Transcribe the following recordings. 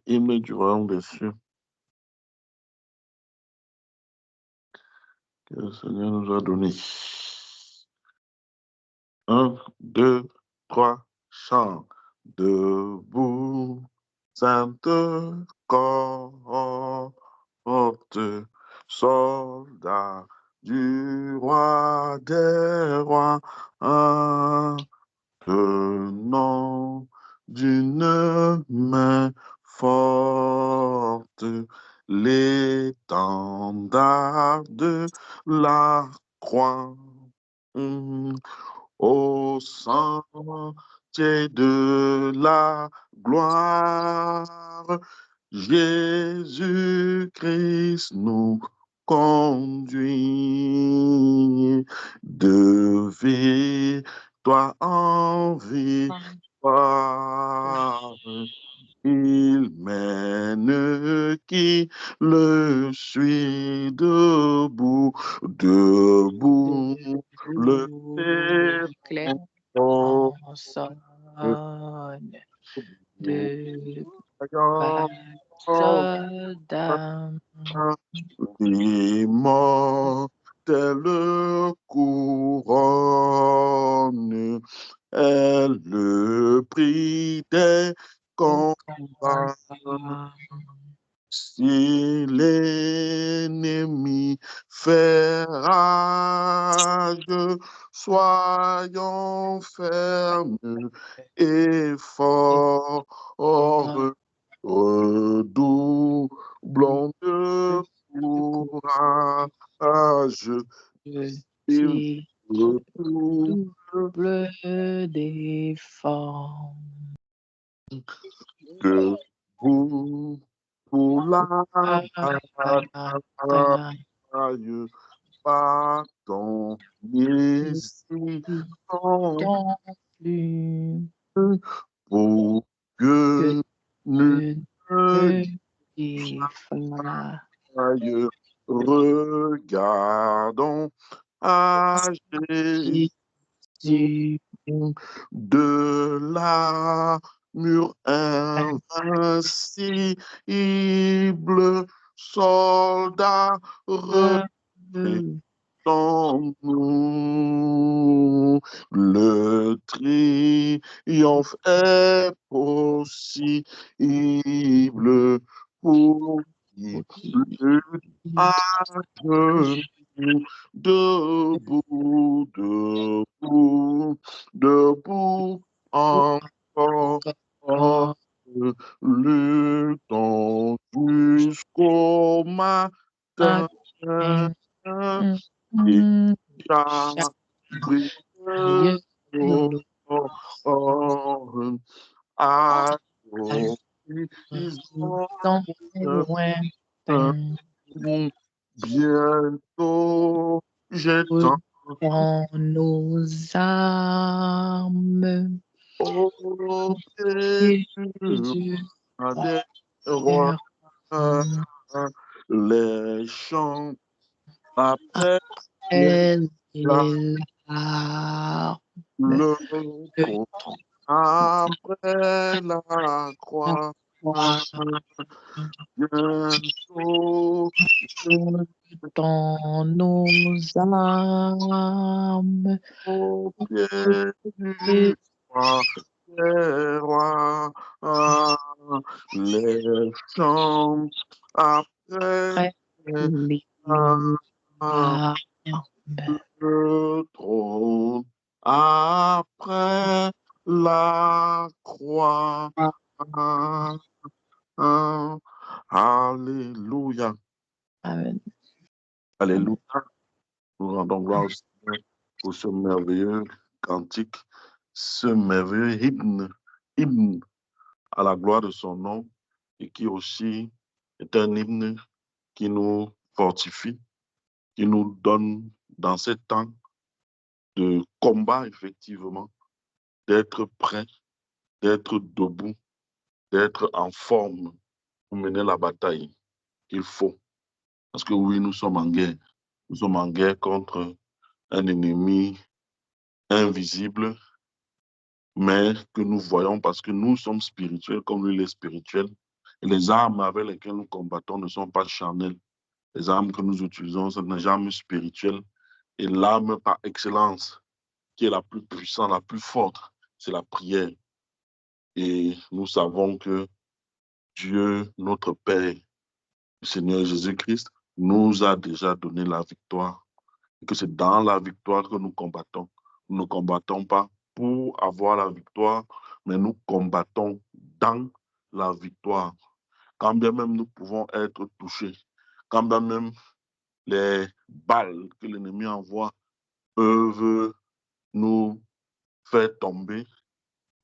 Hymne du royaume des cieux que le Seigneur nous a donné. 1, 2, 3, chant. Debout, sainte cohorte, soldats du roi des rois, tenant d'une main forte l'étendard de la croix. Au sentier de la gloire, Jésus-Christ nous conduit de victoire en victoire. Il mène qui le suit debout, debout, le clair oh, en sonne de soldats. L'immortelle couronne est le prix des combats. Si l'ennemi fait rage, soyons fermes et forts, redoublons de courage. Il Double d'efforts. Debout pour la bataille, partons ici pour que nous regardons à Jésus de la mur invincible, soldat nous. Le triomphe est possible pour qui lutte à genoux. Debout, debout, debout, encore, luttons jusqu'au matin. Et chaque prière bientôt j'étends nos armes au pied du roi des rois. Les chants après les le contre après la croix. Bientôt dans nos âmes au pied du roi des rois. Les chants après le trône, après la croix. Alléluia. Amen. Alléluia. Nous rendons gloire au Seigneur pour ce merveilleux cantique, ce merveilleux hymne à la gloire de son nom et qui aussi est un hymne qui nous fortifie, qui nous donne dans ces temps de combat, effectivement, d'être prêt, d'être debout, d'être en forme pour mener la bataille qu'il faut. Parce que oui, nous sommes en guerre. Nous sommes en guerre contre un ennemi invisible, mais que nous voyons parce que nous sommes spirituels comme lui il est spirituel. Et les armes avec lesquelles nous combattons ne sont pas charnelles. Les armes que nous utilisons sont des armes spirituelles. Et l'arme par excellence, qui est la plus puissante, la plus forte, c'est la prière. Et nous savons que Dieu, notre Père, le Seigneur Jésus-Christ, nous a déjà donné la victoire. Et que c'est dans la victoire que nous combattons. Nous ne combattons pas pour avoir la victoire, mais nous combattons dans la victoire. Quand bien même nous pouvons être touchés, quand bien même les balles que l'ennemi envoie peuvent nous faire tomber,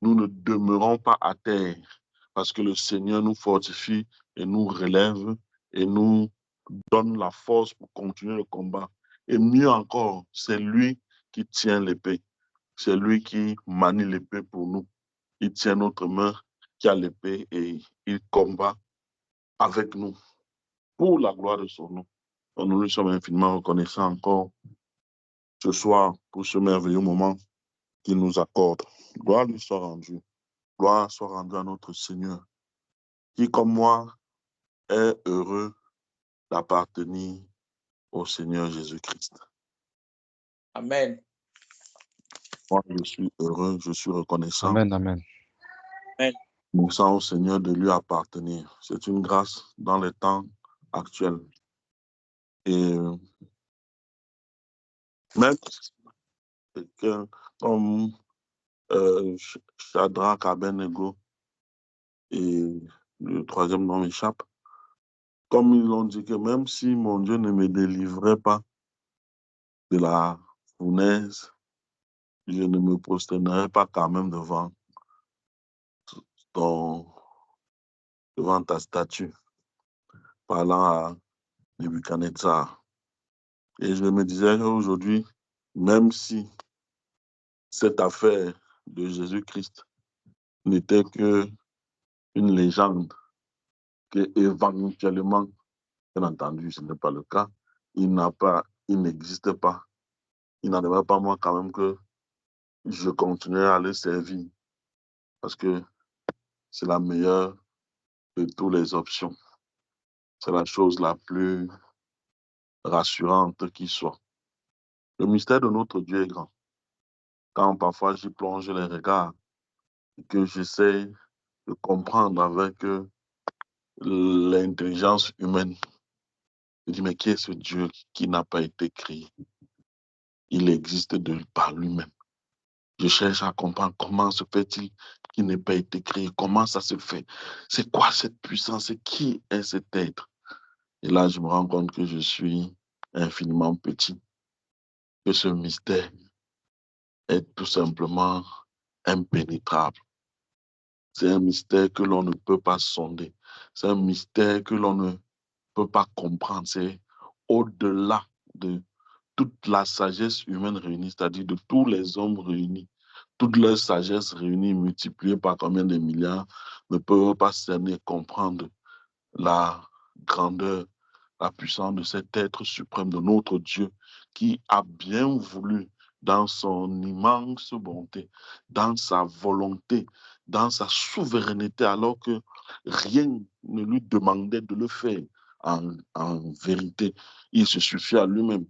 nous ne demeurons pas à terre parce que le Seigneur nous fortifie et nous relève et nous donne la force pour continuer le combat. Et mieux encore, c'est lui qui tient l'épée. C'est lui qui manie l'épée pour nous. Il tient notre main qui a l'épée et il combat avec nous pour la gloire de son nom. Donc, nous lui sommes infiniment reconnaissants encore ce soir pour ce merveilleux moment qu'il nous accorde. Gloire lui soit rendue. Gloire soit rendue à notre Seigneur, qui, comme moi, est heureux d'appartenir au Seigneur Jésus-Christ. Amen. Moi, je suis heureux, je suis reconnaissant. Amen, amen. Nous sommes au Seigneur de lui appartenir. C'est une grâce dans les temps actuels. Et même quelqu'un comme Shadrach, Abednego, et le troisième nom m'échappe, comme ils l'ont dit que même si mon Dieu ne me délivrait pas de la fournaise, je ne me prosternerai pas quand même devant ta statue, parlant à Nebuchadnezzar. Et je me disais qu'aujourd'hui, même si cette affaire de Jésus-Christ n'était qu'une légende, que éventuellement, bien entendu, ce n'est pas le cas, il n'existe pas. Il n'en devrait pas moi quand même que je continuerai à le servir parce que c'est la meilleure de toutes les options. C'est la chose la plus rassurante qui soit. Le mystère de notre Dieu est grand. Quand parfois j'y plonge les regards et que j'essaie de comprendre avec l'intelligence humaine, je dis, mais qui est ce Dieu qui n'a pas été créé? Il existe par lui-même. Je cherche à comprendre comment se fait-il qu'il n'ait pas été créé, comment ça se fait, c'est quoi cette puissance, qui est cet être? Et là, je me rends compte que je suis infiniment petit, que ce mystère est tout simplement impénétrable. C'est un mystère que l'on ne peut pas sonder. C'est un mystère que l'on ne peut pas comprendre. C'est au-delà de toute la sagesse humaine réunie, c'est-à-dire de tous les hommes réunis. Toute leur sagesse réunie, multipliée par combien de milliards, ne peuvent pas cerner, comprendre la grandeur, la puissance de cet être suprême, de notre Dieu, qui a bien voulu, dans son immense bonté, dans sa volonté, dans sa souveraineté, alors que rien ne lui demandait de le faire. En vérité, il se suffit à lui-même.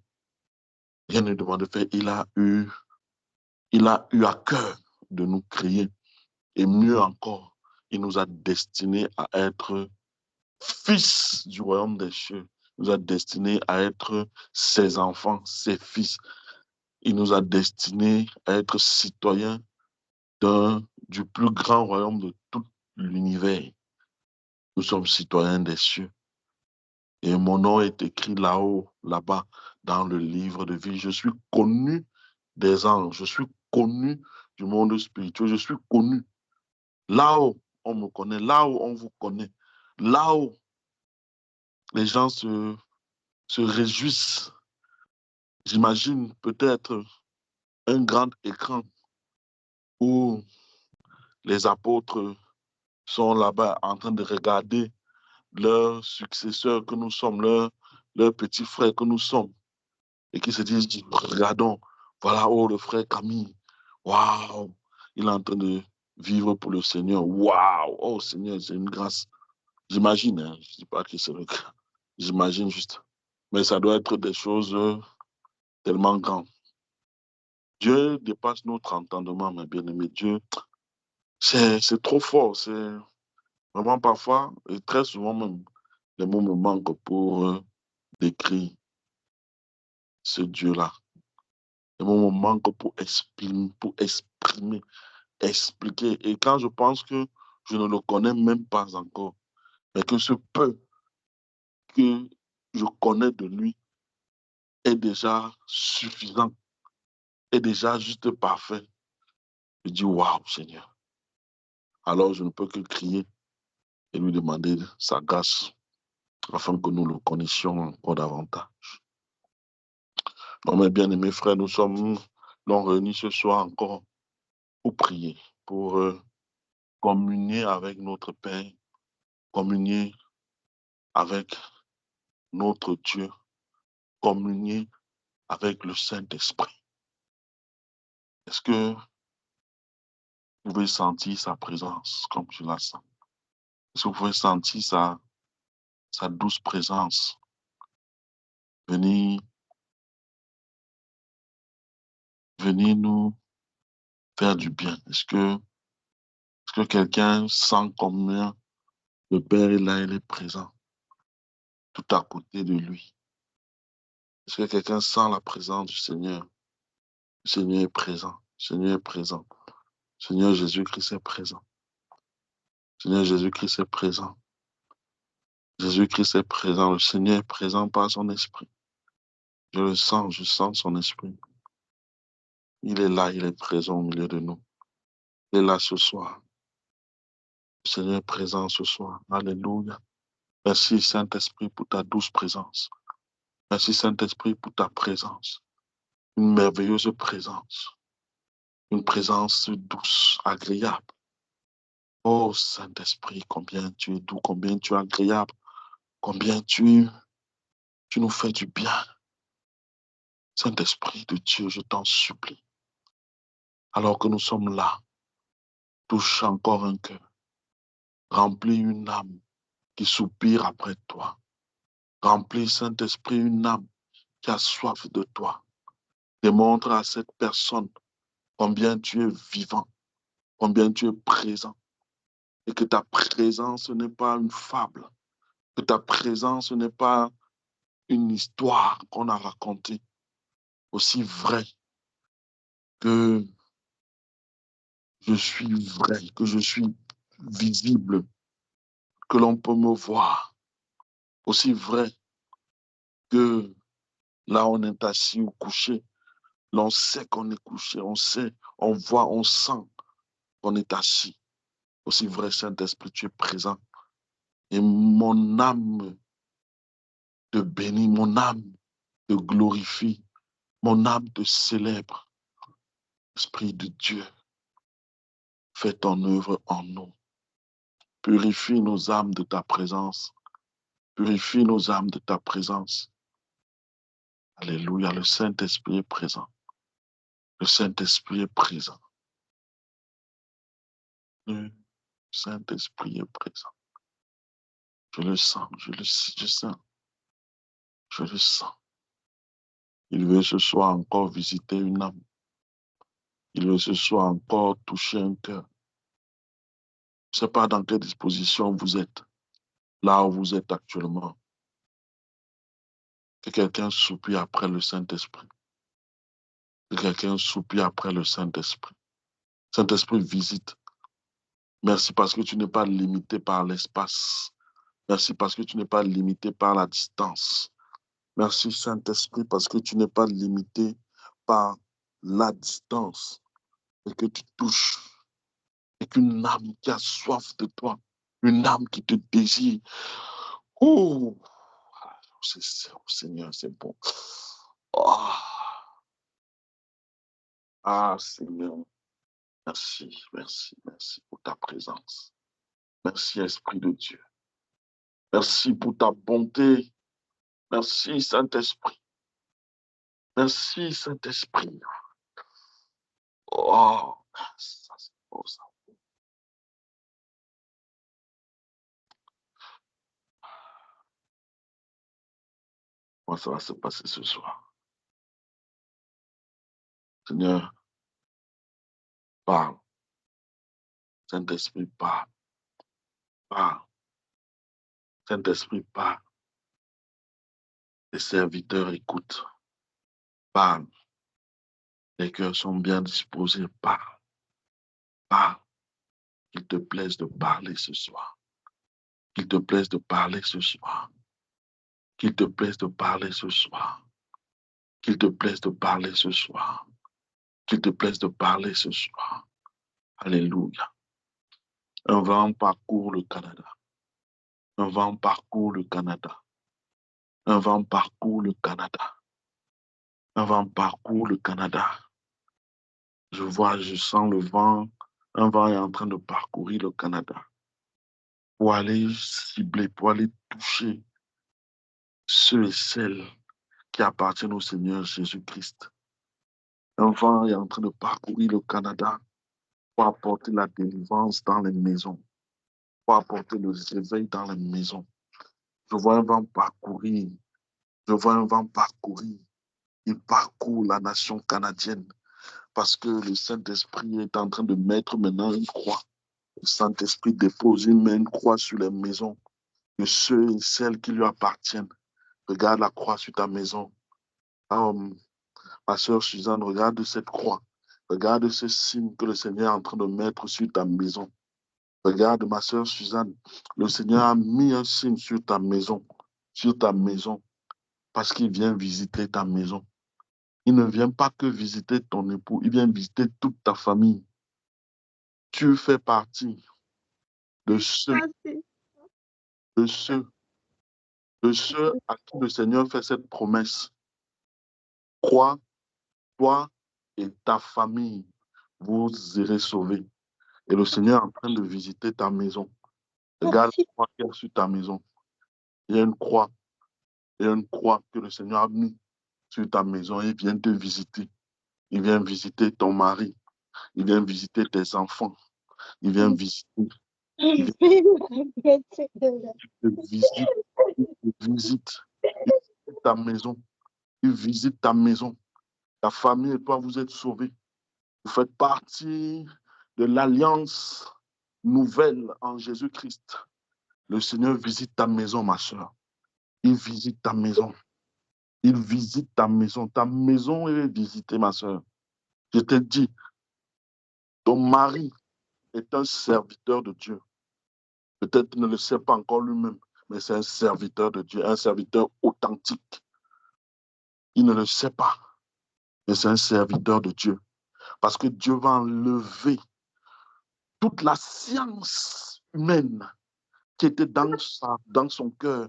Rien ne demande de faire. Il a eu à cœur de nous créer. Et mieux encore, il nous a destinés à être fils du royaume des cieux. Il nous a destinés à être ses enfants, ses fils. Il nous a destinés à être citoyens du plus grand royaume de tout l'univers. Nous sommes citoyens des cieux. Et mon nom est écrit là-haut, là-bas, dans le livre de vie. Je suis connu des anges. Je suis connu du monde spirituel. Je suis connu. Là-haut, on me connaît. Là-haut, on vous connaît. Là-haut, les gens se réjouissent. J'imagine peut-être un grand écran où les apôtres sont là-bas en train de regarder leurs successeurs que nous sommes, leurs petits frères que nous sommes, et qui se disent, regardons, voilà, oh, le frère Camille, waouh, il est en train de vivre pour le Seigneur. Waouh! Oh Seigneur, c'est une grâce. J'imagine, hein, je ne dis pas que c'est le cas. J'imagine juste. Mais ça doit être des choses tellement grandes. Dieu dépasse notre entendement, mes bien-aimés. Dieu, c'est trop fort. C'est vraiment parfois, et très souvent même, les mots me manquent pour décrire ce Dieu-là. Les mots me manquent pour exprimer, expliquer. Et quand je pense que je ne le connais même pas encore, mais que ce peu que je connais de lui est déjà suffisant, est déjà juste parfait. Je dis, waouh, Seigneur. Alors je ne peux que crier et lui demander sa grâce afin que nous le connaissions encore davantage. Donc, mes bien-aimés frères, nous sommes réunis ce soir encore pour prier, pour communier avec notre Père, communier avec notre Dieu, communier avec le Saint-Esprit. Est-ce que vous pouvez sentir sa présence comme je la sens? Est-ce que vous pouvez sentir sa douce présence venir nous faire du bien? Est-ce que quelqu'un sent combien le Père est là, il est présent, tout à côté de lui? Est-ce que quelqu'un sent la présence du Seigneur? Le Seigneur est présent. Le Seigneur est présent. Le Seigneur Jésus-Christ est présent. Le Seigneur Jésus-Christ est présent. Jésus-Christ est présent. Le Seigneur est présent par son esprit. Je le sens, je sens son esprit. Il est là, il est présent au milieu de nous. Il est là ce soir. Le Seigneur est présent ce soir. Alléluia. Merci Saint-Esprit pour ta douce présence. Merci Saint-Esprit pour ta présence. Une merveilleuse présence. Une présence douce, agréable. Oh Saint-Esprit, combien tu es doux, combien tu es agréable, combien tu nous fais du bien. Saint-Esprit de Dieu, je t'en supplie. Alors que nous sommes là, touche encore un cœur. Remplis une âme qui soupire après toi. Remplis, Saint-Esprit, une âme qui a soif de toi. Démontre à cette personne combien tu es vivant, combien tu es présent. Et que ta présence n'est pas une fable. Que ta présence n'est pas une histoire qu'on a racontée. Aussi vrai que je suis vrai, que je suis visible, que l'on peut me voir. Aussi vrai que là on est assis ou couché, l'on sait qu'on est couché, on sait, on voit, on sent qu'on est assis. Aussi vrai, Saint-Esprit, tu es présent. Et mon âme te bénit, mon âme te glorifie, mon âme te célèbre. Esprit de Dieu, fais ton œuvre en nous. Purifie nos âmes de ta présence. Purifie nos âmes de ta présence. Alléluia, le Saint-Esprit est présent. Le Saint-Esprit est présent. Le Saint-Esprit est présent. Je le sens, je sens, je le sens. Il veut ce soir encore visiter une âme. Il veut ce soir encore toucher un cœur. Je ne sais pas dans quelle disposition vous êtes, là où vous êtes actuellement. Que quelqu'un soupire après le Saint-Esprit. Que quelqu'un soupire après le Saint-Esprit. Saint-Esprit, visite. Merci parce que tu n'es pas limité par l'espace. Merci parce que tu n'es pas limité par la distance. Merci Saint-Esprit parce que tu n'es pas limité par la distance et que tu touches et qu'une âme qui a soif de toi, une âme qui te désire. Oh, Seigneur, c'est bon. Oh. Ah, Seigneur, merci, merci, merci pour ta présence. Merci, Esprit de Dieu. Merci pour ta bonté. Merci, Saint-Esprit. Merci, Saint-Esprit. Oh, Oh, ça. Comment ça va se passer ce soir? Seigneur, parle. Saint-Esprit, parle. Parle. Saint-Esprit, parle. Les serviteurs écoutent. Parle. Les cœurs sont bien disposés. Parle. Parle. Qu'il te plaise de parler ce soir. Qu'il te plaise de parler ce soir. Qu'il te plaise de parler ce soir. Qu'il te plaise de parler ce soir. Qu'il te plaise de parler ce soir. Alléluia. Un vent parcourt le Canada. Un vent parcourt le Canada. Un vent parcourt le Canada. Un vent parcourt le Canada. Je vois, je sens le vent. Un vent est en train de parcourir le Canada pour aller cibler, pour aller toucher ceux et celles qui appartiennent au Seigneur Jésus-Christ. Un vent est en train de parcourir le Canada pour apporter la délivrance dans les maisons, pour apporter le réveil dans les maisons. Je vois un vent parcourir. Je vois un vent parcourir. Il parcourt la nation canadienne parce que le Saint-Esprit est en train de mettre maintenant une croix. Le Saint-Esprit dépose une croix sur les maisons de ceux et celles qui lui appartiennent. Regarde la croix sur ta maison. Ma soeur Suzanne, regarde cette croix. Regarde ce signe que le Seigneur est en train de mettre sur ta maison. Regarde, ma soeur Suzanne, le Seigneur a mis un signe sur ta maison, parce qu'il vient visiter ta maison. Il ne vient pas que visiter ton époux, il vient visiter toute ta famille. Tu fais partie de ceux à qui le Seigneur fait cette promesse. Crois, toi et ta famille, vous irez sauvés. Et le Seigneur est en train de visiter ta maison. Regarde la croix qu'il y a sur ta maison. Il y a une croix. Il y a une croix que le Seigneur a mis sur ta maison. Il vient te visiter. Il vient visiter ton mari. Il vient visiter tes enfants. Il vient visiter. Il visite ta maison. Il visite ta maison. Ta famille et toi, vous êtes sauvés. Vous faites partie de l'alliance nouvelle en Jésus-Christ. Le Seigneur visite ta maison, ma soeur. Il visite ta maison. Il visite ta maison. Ta maison est visitée, ma soeur. Je te dis, ton mari est un serviteur de Dieu. Peut-être qu'il ne le sait pas encore lui-même, mais c'est un serviteur de Dieu, un serviteur authentique. Il ne le sait pas, mais c'est un serviteur de Dieu. Parce que Dieu va enlever toute la science humaine qui était dans son cœur.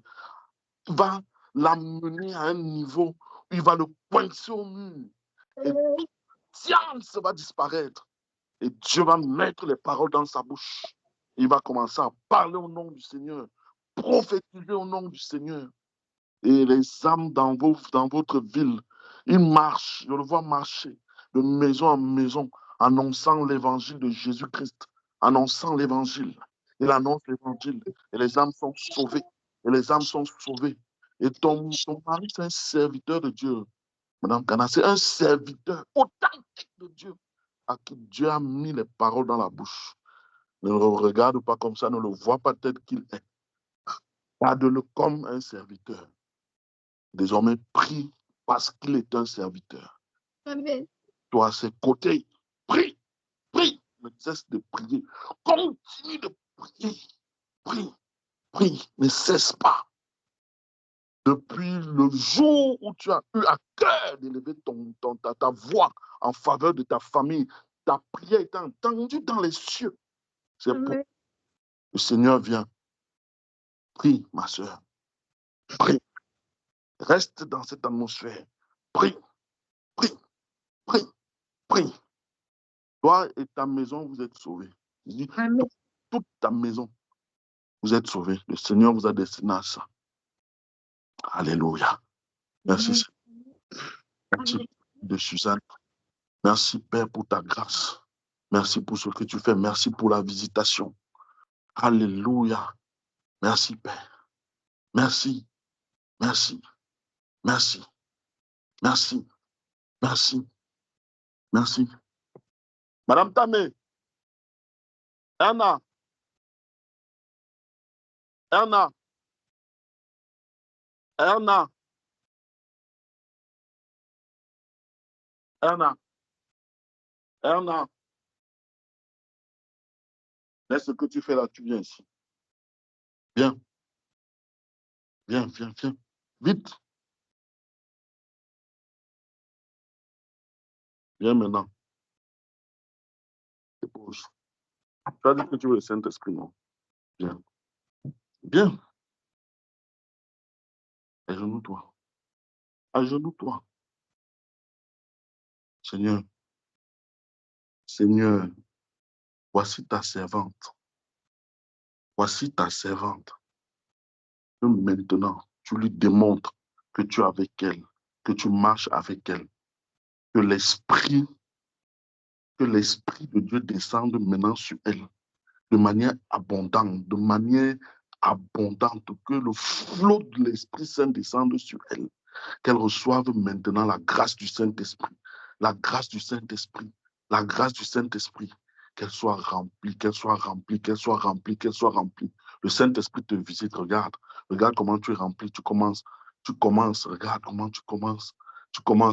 Il va l'amener à un niveau où il va le coincer au mur. Et toute science va disparaître. Et Dieu va mettre les paroles dans sa bouche. Il va commencer à parler au nom du Seigneur, prophétiser au nom du Seigneur. Et les âmes dans votre ville, ils marchent, je le vois marcher de maison en maison, annonçant l'évangile de Jésus-Christ, annonçant l'évangile. Il annonce l'évangile et les âmes sont sauvées. Et les âmes sont sauvées. Et ton mari, c'est un serviteur de Dieu. Madame Kana, c'est un serviteur authentique de Dieu, à qui Dieu a mis les paroles dans la bouche. Ne le regarde pas comme ça, ne le vois pas tel qu'il est. Garde-le comme un serviteur. Désormais, prie parce qu'il est un serviteur. Amen. Toi, à ses côtés, prie, prie, ne cesse de prier. Continue de prier. Prie, prie, ne cesse pas. Depuis le jour où tu as eu à cœur d'élever ta voix en faveur de ta famille, ta prière est entendue dans les cieux. C'est pour le Seigneur vient. Prie, ma soeur. Prie. Reste dans cette atmosphère. Prie, prie, prie, prie. Toi et ta maison, vous êtes sauvés. Je dis, toute ta maison, vous êtes sauvés. Le Seigneur vous a destiné à ça. Alléluia. Merci. Merci de Suzanne. Merci, Père, pour ta grâce. Merci pour ce que tu fais. Merci pour la visitation. Alléluia. Merci, Père. Merci. Merci. Merci. Merci. Merci. Merci. Madame Tamé. Erna. Erna. Erna. Erna. Erna. Laisse ce que tu fais là, tu viens ici. Viens. Viens, viens, viens. Vite. Viens maintenant. Dépose. Tu as dit que tu veux le Saint-Esprit, non? Viens. Viens. Agenouille-toi. Agenouille-toi. Seigneur. Seigneur. Voici ta servante. Voici ta servante. Que maintenant, tu lui démontres que tu es avec elle, que tu marches avec elle, que l'Esprit de Dieu descende maintenant sur elle de manière abondante, que le flot de l'Esprit Saint descende sur elle, qu'elle reçoive maintenant la grâce du Saint-Esprit, la grâce du Saint-Esprit, la grâce du Saint-Esprit, qu'elle soit remplie, qu'elle soit remplie, qu'elle soit remplie, qu'elle soit remplie. Le Saint-Esprit te visite, regarde comment tu es rempli, tu commences, regarde comment tu commences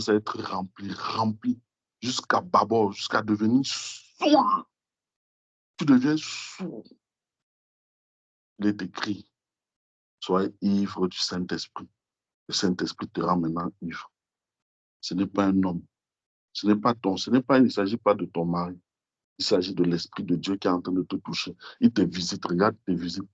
à être rempli, jusqu'à bâbord, jusqu'à devenir sourd. Tu deviens sourd. Il est écrit, sois ivre du Saint-Esprit. Le Saint-Esprit te rend maintenant ivre. Ce n'est pas un homme. Il ne s'agit pas de ton mari. Il s'agit de l'Esprit de Dieu qui est en train de te toucher. Il te visite, regarde, il te visite.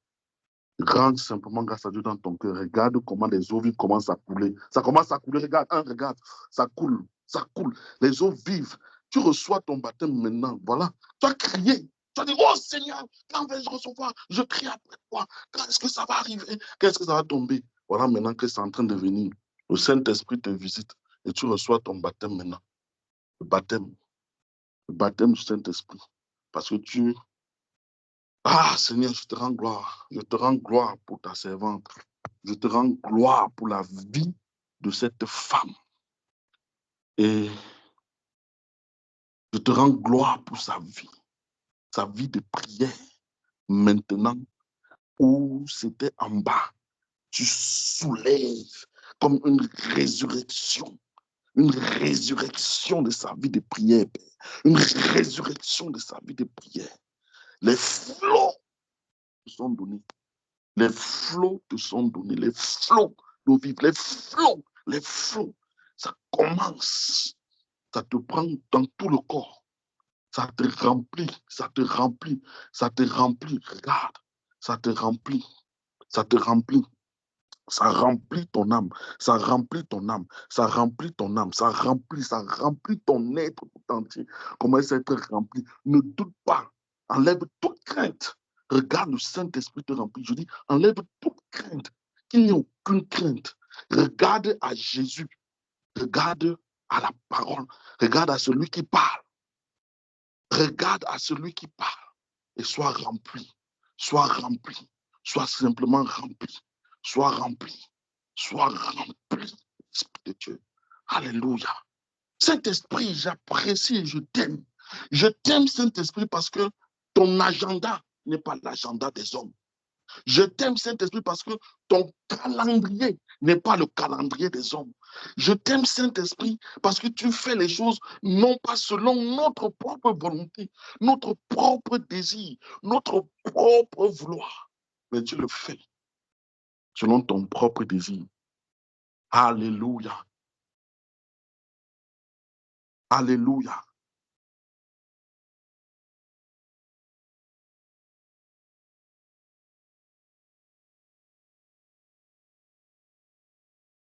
Rends simplement grâce à Dieu dans ton cœur. Regarde comment les eaux vives commencent à couler. Ça commence à couler, regarde, regarde. Ça coule, ça coule. Les eaux vives. Tu reçois ton baptême maintenant. Voilà. Tu as crié. Tu as dit, oh Seigneur, quand vais-je recevoir? Je crie après toi. Quand est-ce que ça va arriver? Qu'est-ce que ça va tomber? Voilà maintenant que c'est en train de venir. Le Saint-Esprit te visite et tu reçois ton baptême maintenant. Le baptême du Saint-Esprit. Parce que tu... Ah Seigneur, je te rends gloire. Je te rends gloire pour ta servante. Je te rends gloire pour la vie de cette femme. Et je te rends gloire pour sa vie de prière. Maintenant, où c'était en bas, tu soulèves comme une résurrection de sa vie de prière, une résurrection de sa vie de prière. Les flots te sont donnés. Les flots te sont donnés. Les flots d'eau vive, les flots. Ça commence. Ça te prend dans tout le corps. Ça te remplit. Regarde. Ça te remplit. Ça remplit ton âme. Ça remplit ton être tout entier. Comment ça être rempli? Ne doute pas. Enlève toute crainte. Regarde, le Saint-Esprit te remplit. Je dis, enlève toute crainte. Qu'il n'y ait aucune crainte. Regarde à Jésus. Regarde à la parole. Regarde à celui qui parle. Regarde à celui qui parle. Et sois rempli. Sois simplement rempli. Sois rempli, Esprit de Dieu. Alléluia. Saint-Esprit, j'apprécie et je t'aime. Je t'aime, Saint-Esprit, parce que ton agenda n'est pas l'agenda des hommes. Je t'aime, Saint-Esprit, parce que ton calendrier n'est pas le calendrier des hommes. Je t'aime, Saint-Esprit, parce que tu fais les choses non pas selon notre propre volonté, notre propre désir, notre propre vouloir, mais tu le fais selon ton propre désir. Alléluia. Alléluia.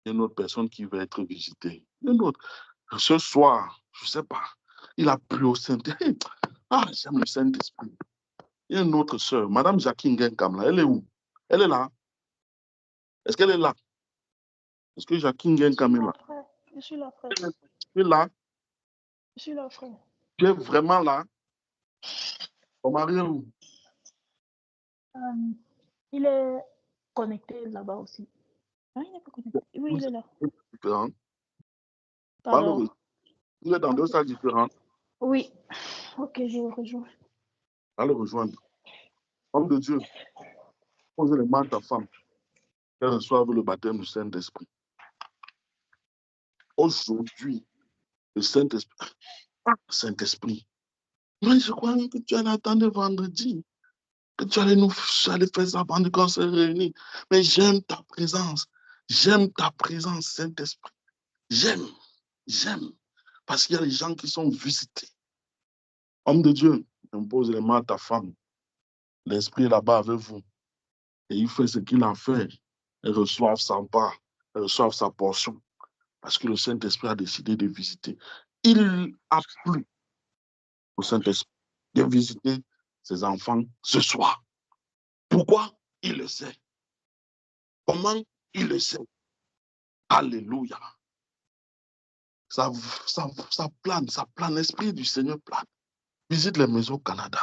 Il y a une autre personne qui va être visitée. Une autre. Ce soir, je ne sais pas, il a plu au Saint-Esprit. Ah, j'aime le Saint-Esprit. Il y a une autre sœur, Madame Jacqueline Genkam, elle est où? Elle est là. Est-ce qu'elle est là? Est-ce que Jacqueline Genkam est là? Je suis là, frère. Tu es là? Je suis là, frère. Tu es vraiment là? Ton mari est où? Il est connecté là-bas aussi. Ah, il n'est pas connecté. Oui, il est là. Différent. Alors, Il est dans deux salles différentes. oui. Ok, je le rejoins. Va le rejoindre. Homme de Dieu, posez les mains à ta femme qu'elle reçoive le baptême du Saint-Esprit. Aujourd'hui, le Saint-Esprit. Saint-Esprit. Mais je crois que tu allais attendre vendredi. Que tu allais faire ça pendant qu'on se réunit. Mais j'aime ta présence. J'aime ta présence, Saint-Esprit. J'aime. Parce qu'il y a des gens qui sont visités. Homme de Dieu, impose les mains à ta femme. L'Esprit est là-bas avec vous. Et il fait ce qu'il a fait. Elle reçoive sa part. Elle reçoive sa portion. Parce que le Saint-Esprit a décidé de visiter. Il a plu au Saint-Esprit de visiter ses enfants ce soir. Pourquoi? Il le sait. Comment? Il le sait. Alléluia. Ça plane. L'Esprit du Seigneur plane. Visite les maisons au Canada.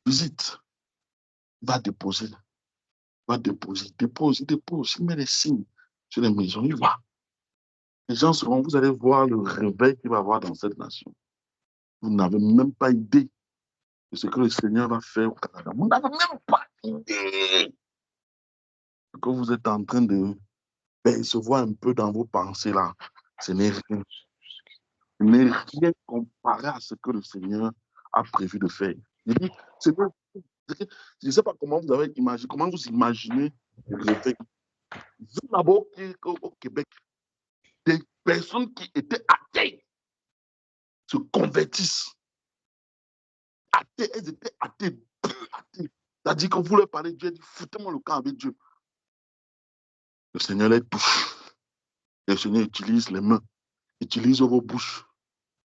Visite. Va déposer. Dépose. Il met les signes sur les maisons. Il va. Les gens seront, vous allez voir le réveil qu'il va y avoir dans cette nation. Vous n'avez même pas idée de ce que le Seigneur va faire au Canada. Vous n'avez même pas idée ce que vous êtes en train de percevoir un peu dans vos pensées là. Ce n'est rien. Ce n'est rien comparé à ce que le Seigneur a prévu de faire. Je dis, je ne sais pas comment vous avez imaginé, comment vous imaginez le réveil. Vous d'abord au Québec, des personnes qui étaient athées se convertissent. Athées, elles étaient athées, athées. C'est-à-dire qu'on voulait parler de Dieu, dit foutez-moi le camp avec Dieu. Le Seigneur les touche. Le Seigneur utilise les mains, utilise vos bouches.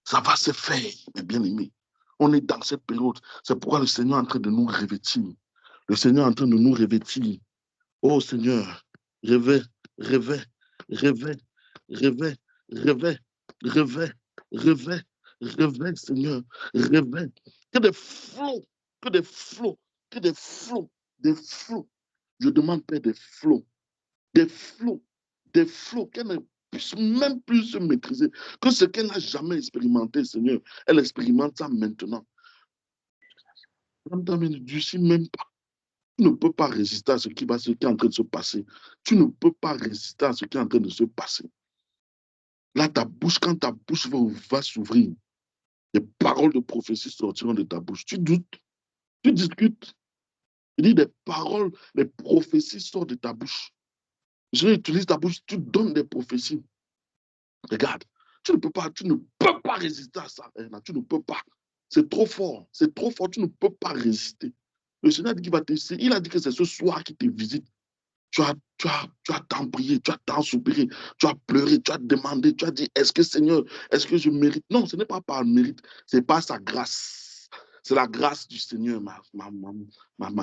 Ça va se faire, mes bien-aimés. On est dans cette période. C'est pourquoi le Seigneur est en train de nous revêtir. Le Seigneur est en train de nous revêtir. Oh Seigneur, réveille, Seigneur, réveille. Que des flots. Je demande, Père, des flots, qu'elle ne puisse même plus se maîtriser, que ce qu'elle n'a jamais expérimenté, Seigneur, elle expérimente ça maintenant. Madame, ne durcis même pas. Tu ne peux pas résister à ce qui est en train de se passer. Tu ne peux pas résister à ce qui est en train de se passer. Là, quand ta bouche va s'ouvrir, des paroles de prophétie sortiront de ta bouche. Tu doutes, tu discutes. Il dit des paroles, les prophéties sortent de ta bouche. Je utilise ta bouche, tu donnes des prophéties. Regarde, tu ne peux pas résister à ça. Tu ne peux pas. C'est trop fort, tu ne peux pas résister. Le Seigneur dit qu'il va t'essayer. Il a dit que c'est ce soir qu'il te visite. Tu as tant prié, tu as tant soupiré, tu as pleuré, tu as demandé, tu as dit, est-ce que Seigneur, est-ce que je mérite? Non, ce n'est pas par mérite, c'est pas sa grâce. C'est la grâce du Seigneur, ma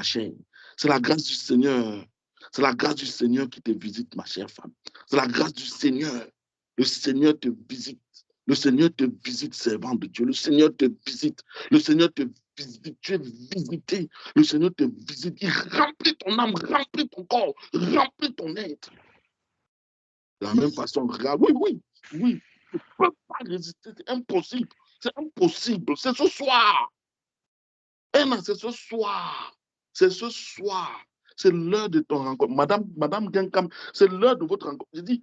chère. C'est la grâce du Seigneur. C'est la grâce du Seigneur qui te visite, ma chère femme. C'est la grâce du Seigneur. Le Seigneur te visite. Le Seigneur te visite, servant de Dieu. Le Seigneur te visite. Le Seigneur te visite. Tu es visité. Le Seigneur te visite. Il remplit ton âme, remplit ton corps, remplit ton être. De la même façon, regarde. Oui. Tu ne peux pas résister. C'est impossible. C'est impossible. C'est ce soir. C'est ce soir. C'est ce soir. C'est l'heure de ton rencontre. Madame Genkam, c'est l'heure de votre rencontre. Je dis,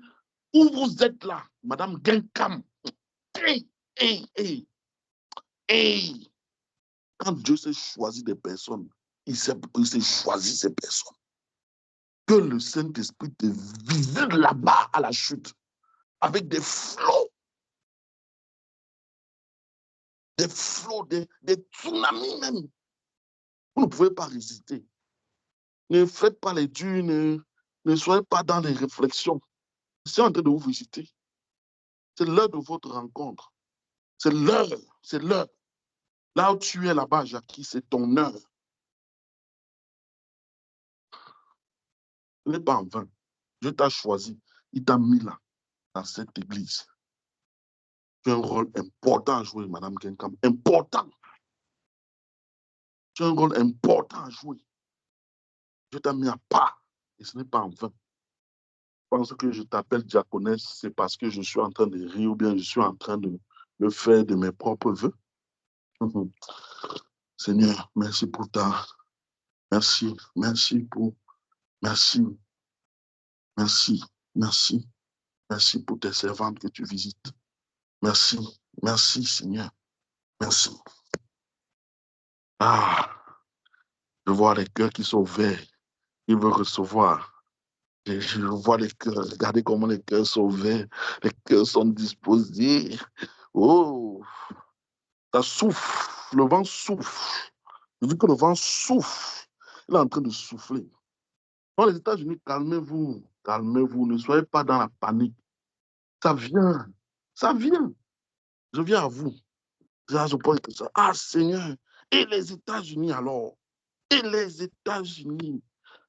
où vous êtes là, Madame Genkam? Hey. Quand Dieu s'est choisi des personnes, il s'est choisi ces personnes. Que le Saint-Esprit te visite là-bas à la chute, avec des flots, des tsunamis même. Vous ne pouvez pas résister. Ne faites pas les dunes, ne soyez pas dans les réflexions. C'est en train de vous visiter. C'est l'heure de votre rencontre. C'est l'heure. Là où tu es là-bas, Jackie, c'est ton heure. Ce n'est pas en vain. Dieu t'a choisi. Il t'a mis là, dans cette église. Tu as un rôle important à jouer, Madame Genkam. Important. Tu as un rôle important à jouer. Dieu t'a mis à part et ce n'est pas en vain. Je pense que je t'appelle diaconesse, c'est parce que je suis en train de rire ou bien je suis en train de le faire de mes propres voeux. Seigneur, merci pour ta... Merci, merci pour... Merci, merci, merci. Merci pour tes servantes que tu visites. Merci, merci Seigneur. Merci. Ah, je vois les cœurs qui sont ouverts. Ils veulent recevoir. Je vois les cœurs. Regardez comment les cœurs sont ouverts. Les cœurs sont disposés. Oh, ça souffle. Le vent souffle. Je dis que le vent souffle. Il est en train de souffler. Dans les États-Unis, calmez-vous. Calmez-vous. Ne soyez pas dans la panique. Ça vient. Ça vient. Je viens à vous. Je pense que ça. Ah, Seigneur. Et les États-Unis alors? Et les États-Unis?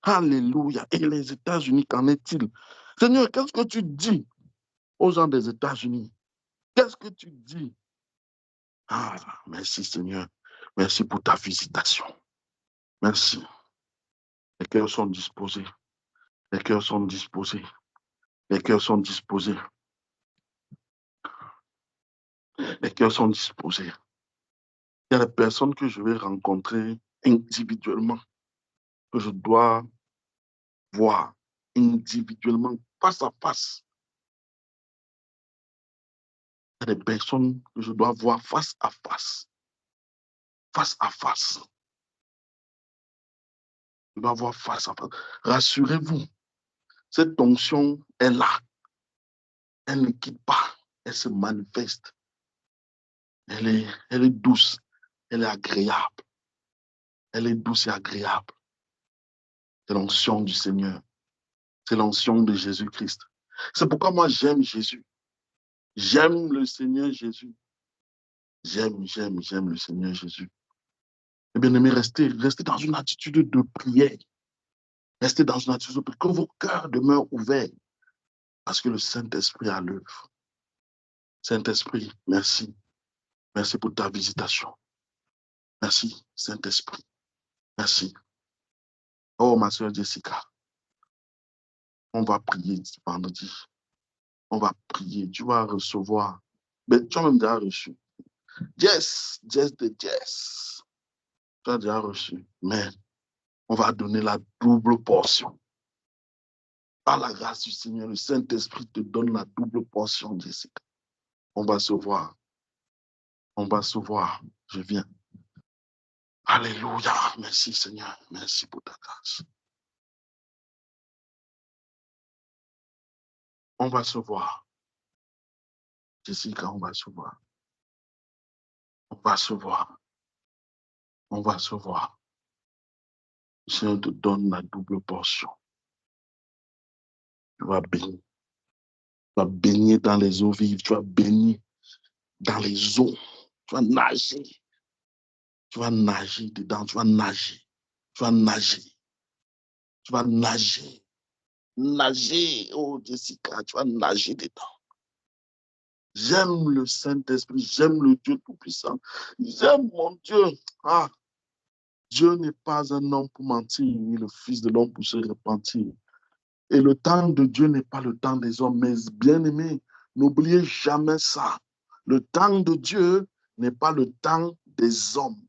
Alléluia. Et les États-Unis, qu'en est-il? Seigneur, qu'est-ce que tu dis aux gens des États-Unis? Qu'est-ce que tu dis? Ah, merci Seigneur. Merci pour ta visitation. Merci. Les cœurs sont disposés. Les cœurs sont disposés. Les cœurs sont disposés. Les cœurs sont disposés. Il y a des personnes que je vais rencontrer individuellement, que je dois voir individuellement, face à face. Il y a des personnes que je dois voir face à face. Face à face. Je dois voir face à face. Rassurez-vous, cette onction est là. Elle ne quitte pas. Elle se manifeste. Elle est douce. Elle est agréable. Elle est douce et agréable. C'est l'onction du Seigneur. C'est l'onction de Jésus-Christ. C'est pourquoi moi j'aime Jésus. J'aime le Seigneur Jésus. J'aime le Seigneur Jésus. Et bien aimé, restez dans une attitude de prière. Restez dans une attitude de prière. Que vos cœurs demeurent ouverts. Parce que le Saint-Esprit est à l'œuvre. Saint-Esprit, merci. Merci pour ta visitation. Merci, Saint-Esprit. Merci. Oh, ma soeur Jessica, on va prier ce vendredi. On va prier. Tu vas recevoir. Mais tu as même déjà reçu. Yes. Tu as déjà reçu. Mais on va donner la double portion. Par la grâce du Seigneur, le Saint-Esprit te donne la double portion, Jessica. On va se voir. On va se voir. Je viens. Alléluia. Merci, Seigneur. Merci pour ta grâce. On va se voir. Jessica, on va se voir. On va se voir. On va se voir. Le Seigneur te donne la double portion. Tu vas bénir. Tu vas baigner dans les eaux vives. Tu vas baigner dans les eaux. Tu vas nager. Tu vas nager dedans. Tu vas nager. Tu vas nager. Tu vas nager. Nager. Oh, Jessica, tu vas nager dedans. J'aime le Saint-Esprit. J'aime le Dieu Tout-Puissant. J'aime mon Dieu. Ah, Dieu n'est pas un homme pour mentir, ni le Fils de l'homme pour se repentir. Et le temps de Dieu n'est pas le temps des hommes. Mais bien aimé, n'oubliez jamais ça. Le temps de Dieu n'est pas le temps des hommes.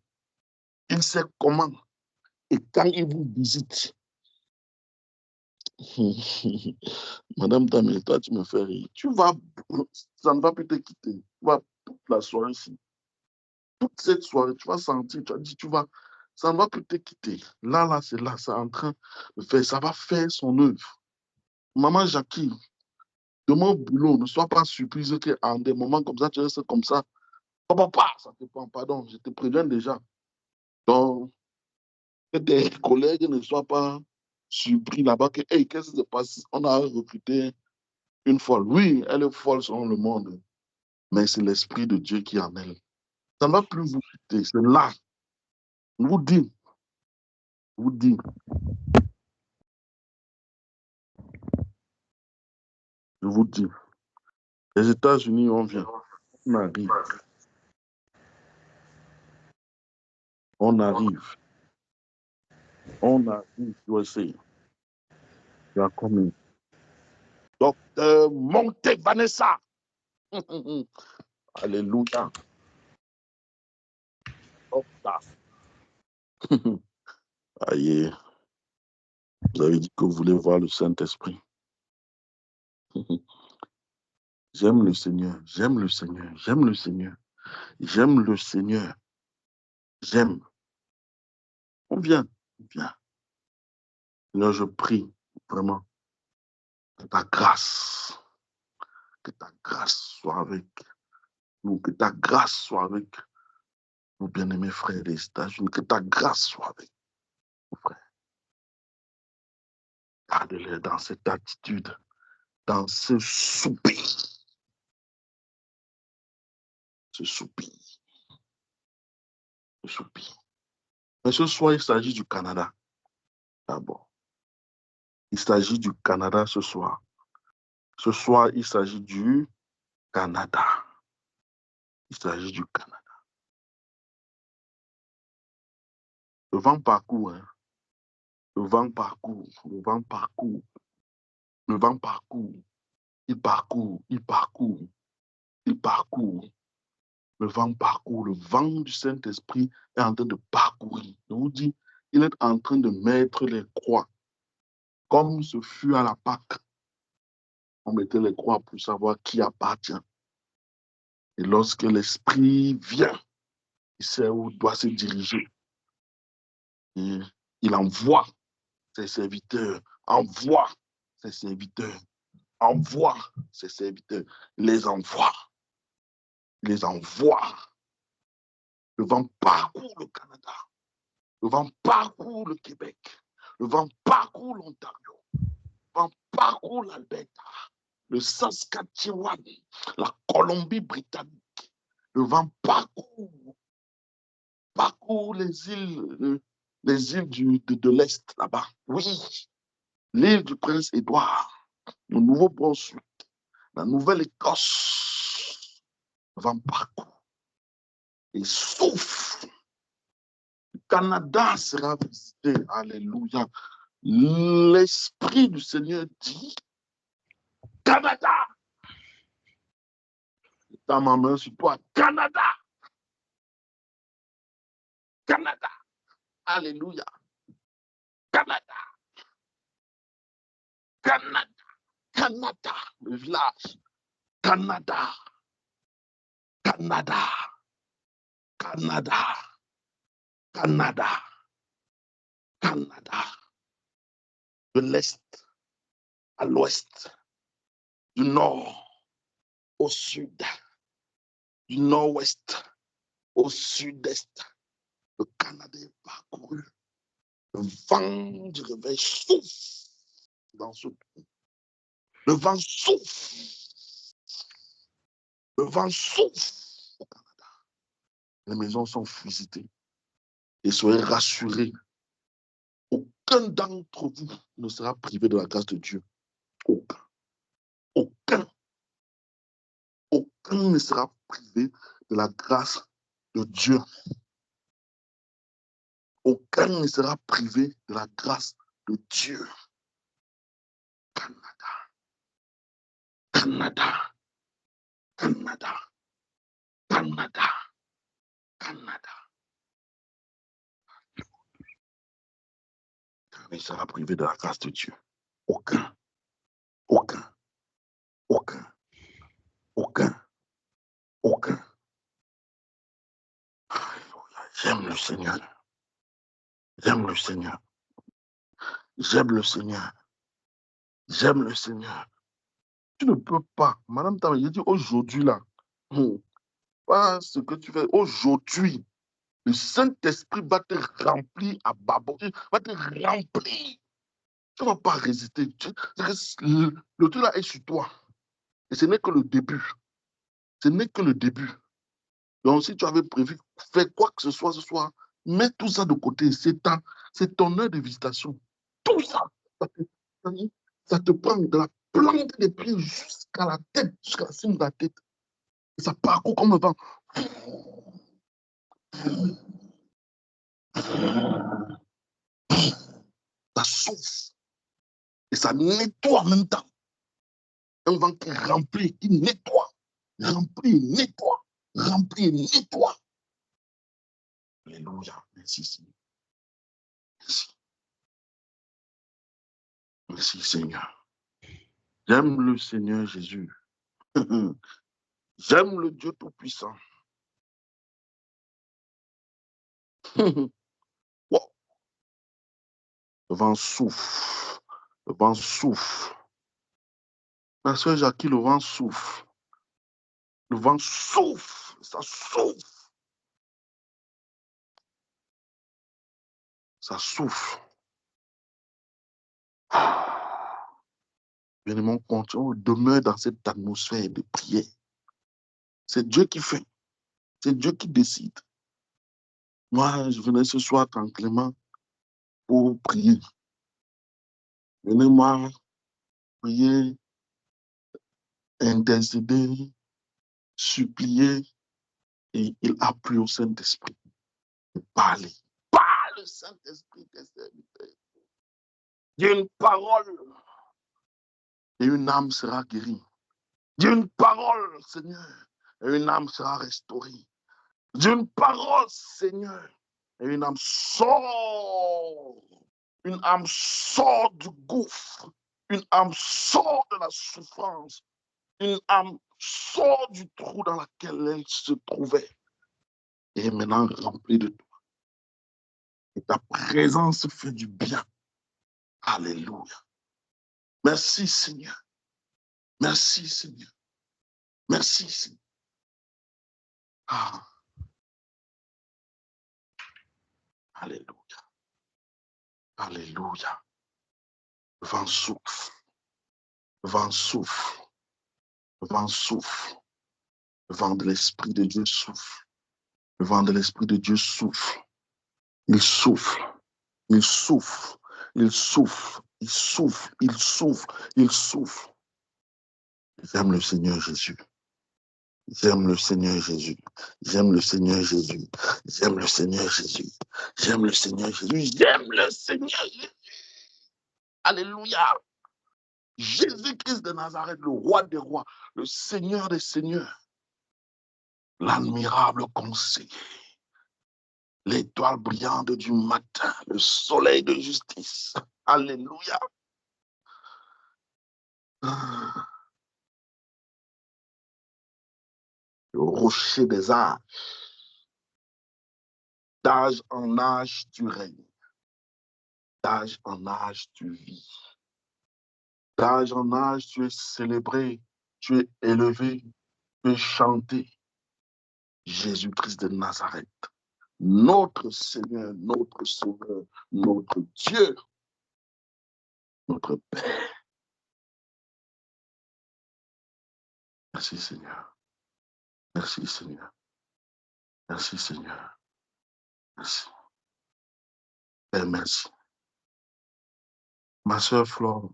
Il sait comment. Et quand il vous visite, Madame Tamé, toi, tu me fais rire. Ça ne va plus te quitter. Tu vas toute la soirée ici. Toute cette soirée, tu vas sentir, tu as dit, ça ne va plus te quitter. Là, c'est là, c'est en train de faire, ça va faire son œuvre. Maman Jackie, de mon boulot, ne sois pas surprise qu'en des moments comme ça, tu restes comme ça. Papa, ça te prend, pardon, je te préviens déjà. Donc, que tes collègues ne soient pas surpris là-bas que, hey, qu'est-ce qui se passe? On a recruté une folle. Oui, elle est folle selon le monde, mais c'est l'Esprit de Dieu qui est en elle. Ça ne va plus vous quitter, c'est là. Je vous dis, je vous dis, les États-Unis, on vient, on arrive. On arrive. On arrive, USA. You are coming. Docteur Monte Vanessa. Alléluia. Docteur. Aïe. Vous avez dit que vous voulez voir le Saint-Esprit. J'aime le Seigneur, j'aime le Seigneur, j'aime le Seigneur, j'aime le Seigneur, j'aime. On vient, on vient. Là, je prie vraiment que ta grâce soit avec nous, que ta grâce soit avec nos bien-aimés frères des États-Unis, que ta grâce soit avec nos frères. Garde-les dans cette attitude, dans ce soupir. Ce soupir. Ce soupir. Mais ce soir, il s'agit du Canada. D'abord. Il s'agit du Canada ce soir. Ce soir, il s'agit du Canada. Il s'agit du Canada. Le vent parcourt, hein. Le vent parcourt, le vent parcourt. Le vent parcourt. Il parcourt, il parcourt, il parcourt. Le vent parcourt. Le vent du Saint-Esprit est en train de parcourir. Je vous dis, il est en train de mettre les croix. Comme ce fut à la Pâque. On mettait les croix pour savoir qui appartient. Et lorsque l'Esprit vient, il sait où doit se diriger. Et il envoie ses serviteurs, envoie ses serviteurs, envoie ses serviteurs, il les envoie. Il les envoie. Le vent parcourt le Canada. Le vent parcourt le Québec. Le vent parcourt l'Ontario. Le vent parcourt l'Alberta. Le Saskatchewan. La Colombie-Britannique. Le vent parcourt les îles de l'Est là-bas. Oui. L'île du Prince-Édouard. Le Nouveau-Brunswick. La Nouvelle-Écosse. Le vent parcourt. Et souffle. Le Canada sera visité. Alléluia. L'Esprit du Seigneur dit, Canada. Dans ma main sur toi, Canada. Canada. Alléluia. Canada. Canada. Canada. Le village. Canada. Canada. Canada. Canada. Canada. De l'Est à l'Ouest. Du Nord au Sud. Du Nord-Ouest au Sud-Est. Le Canada est parcouru. Le vent du réveil souffle dans ce pays. Le vent souffle. Le vent souffle au Canada. Les maisons sont visitées. Et soyez rassurés. Aucun d'entre vous ne sera privé de la grâce de Dieu. Aucun. Aucun. Aucun ne sera privé de la grâce de Dieu. Aucun ne sera privé de la grâce de Dieu. Canada. Canada. Canada. Canada. Canada. Aucun ne sera privé de la grâce de Dieu. Aucun. Aucun. Aucun. Aucun. Aucun. J'aime le Seigneur. J'aime le Seigneur. J'aime le Seigneur. J'aime le Seigneur. Tu ne peux pas. Madame Tamé, j'ai dit aujourd'hui là. Pas ce que tu fais aujourd'hui. Le Saint-Esprit va te remplir à bâbord. Va te remplir. Tu ne vas pas résister. Le truc là est sur toi. Et ce n'est que le début. Ce n'est que le début. Donc, si tu avais prévu faire quoi que ce soit ce soir, mets tout ça de côté. C'est ton heure de visitation. Tout ça, ça te prend de la plante des pieds jusqu'à la tête, jusqu'à la cime de la tête. Et ça parcourt comme le vent. Ça souffle. Et ça nettoie en même temps. Un vent qui remplit, qui nettoie. Remplit, nettoie. Remplit, nettoie. Alléluia. Merci, Seigneur. Merci. Merci, Seigneur. J'aime le Seigneur Jésus. J'aime le Dieu Tout-Puissant. Wow. Le vent souffle. Le vent souffle. Ma soeur Jackie, le vent souffle. Le vent souffle. Ça souffle. Ça souffle. Bien-aimé, on demeure dans cette atmosphère de prière. C'est Dieu qui fait. C'est Dieu qui décide. Moi, je venais ce soir tranquillement pour prier. Venez-moi prier, intercéder, supplier. Et il a plu au Saint-Esprit de parler. Parle, Saint-Esprit, des serviteurs. Dis une parole et une âme sera guérie. Dis une parole, Seigneur, et une âme sera restaurée. Dis une parole, Seigneur, et une âme sort. Une âme sort du gouffre. Une âme sort de la souffrance. Une âme sort du trou dans lequel elle se trouvait. Et est maintenant remplie de toi. Et ta présence fait du bien. Alléluia. Merci, Seigneur. Merci, Seigneur. Merci, Seigneur. Ah. Alléluia. Alléluia. Le vent souffle. Le vent souffle. Le vent souffle. Le vent de l'Esprit de Dieu souffle. Le vent de l'Esprit de Dieu souffle. Il souffle. Il souffle. Il souffle. Il souffle. Il souffle. Il souffle. J'aime le Seigneur Jésus. J'aime le Seigneur Jésus. J'aime le Seigneur Jésus. J'aime le Seigneur Jésus. J'aime le Seigneur Jésus. J'aime le Seigneur Jésus. Alléluia. Jésus-Christ de Nazareth, le roi des rois, le Seigneur des seigneurs, l'admirable conseiller, l'étoile brillante du matin, le soleil de justice. Alléluia. Le rocher des âges. D'âge en âge, tu règnes. D'âge en âge, tu vis. D'âge en âge, tu es célébré, tu es élevé, tu es chanté. Jésus-Christ de Nazareth, notre Seigneur, notre Sauveur, notre Dieu, notre Père. Merci Seigneur. Merci Seigneur. Merci Seigneur. Merci. Père, merci. Ma soeur Flore,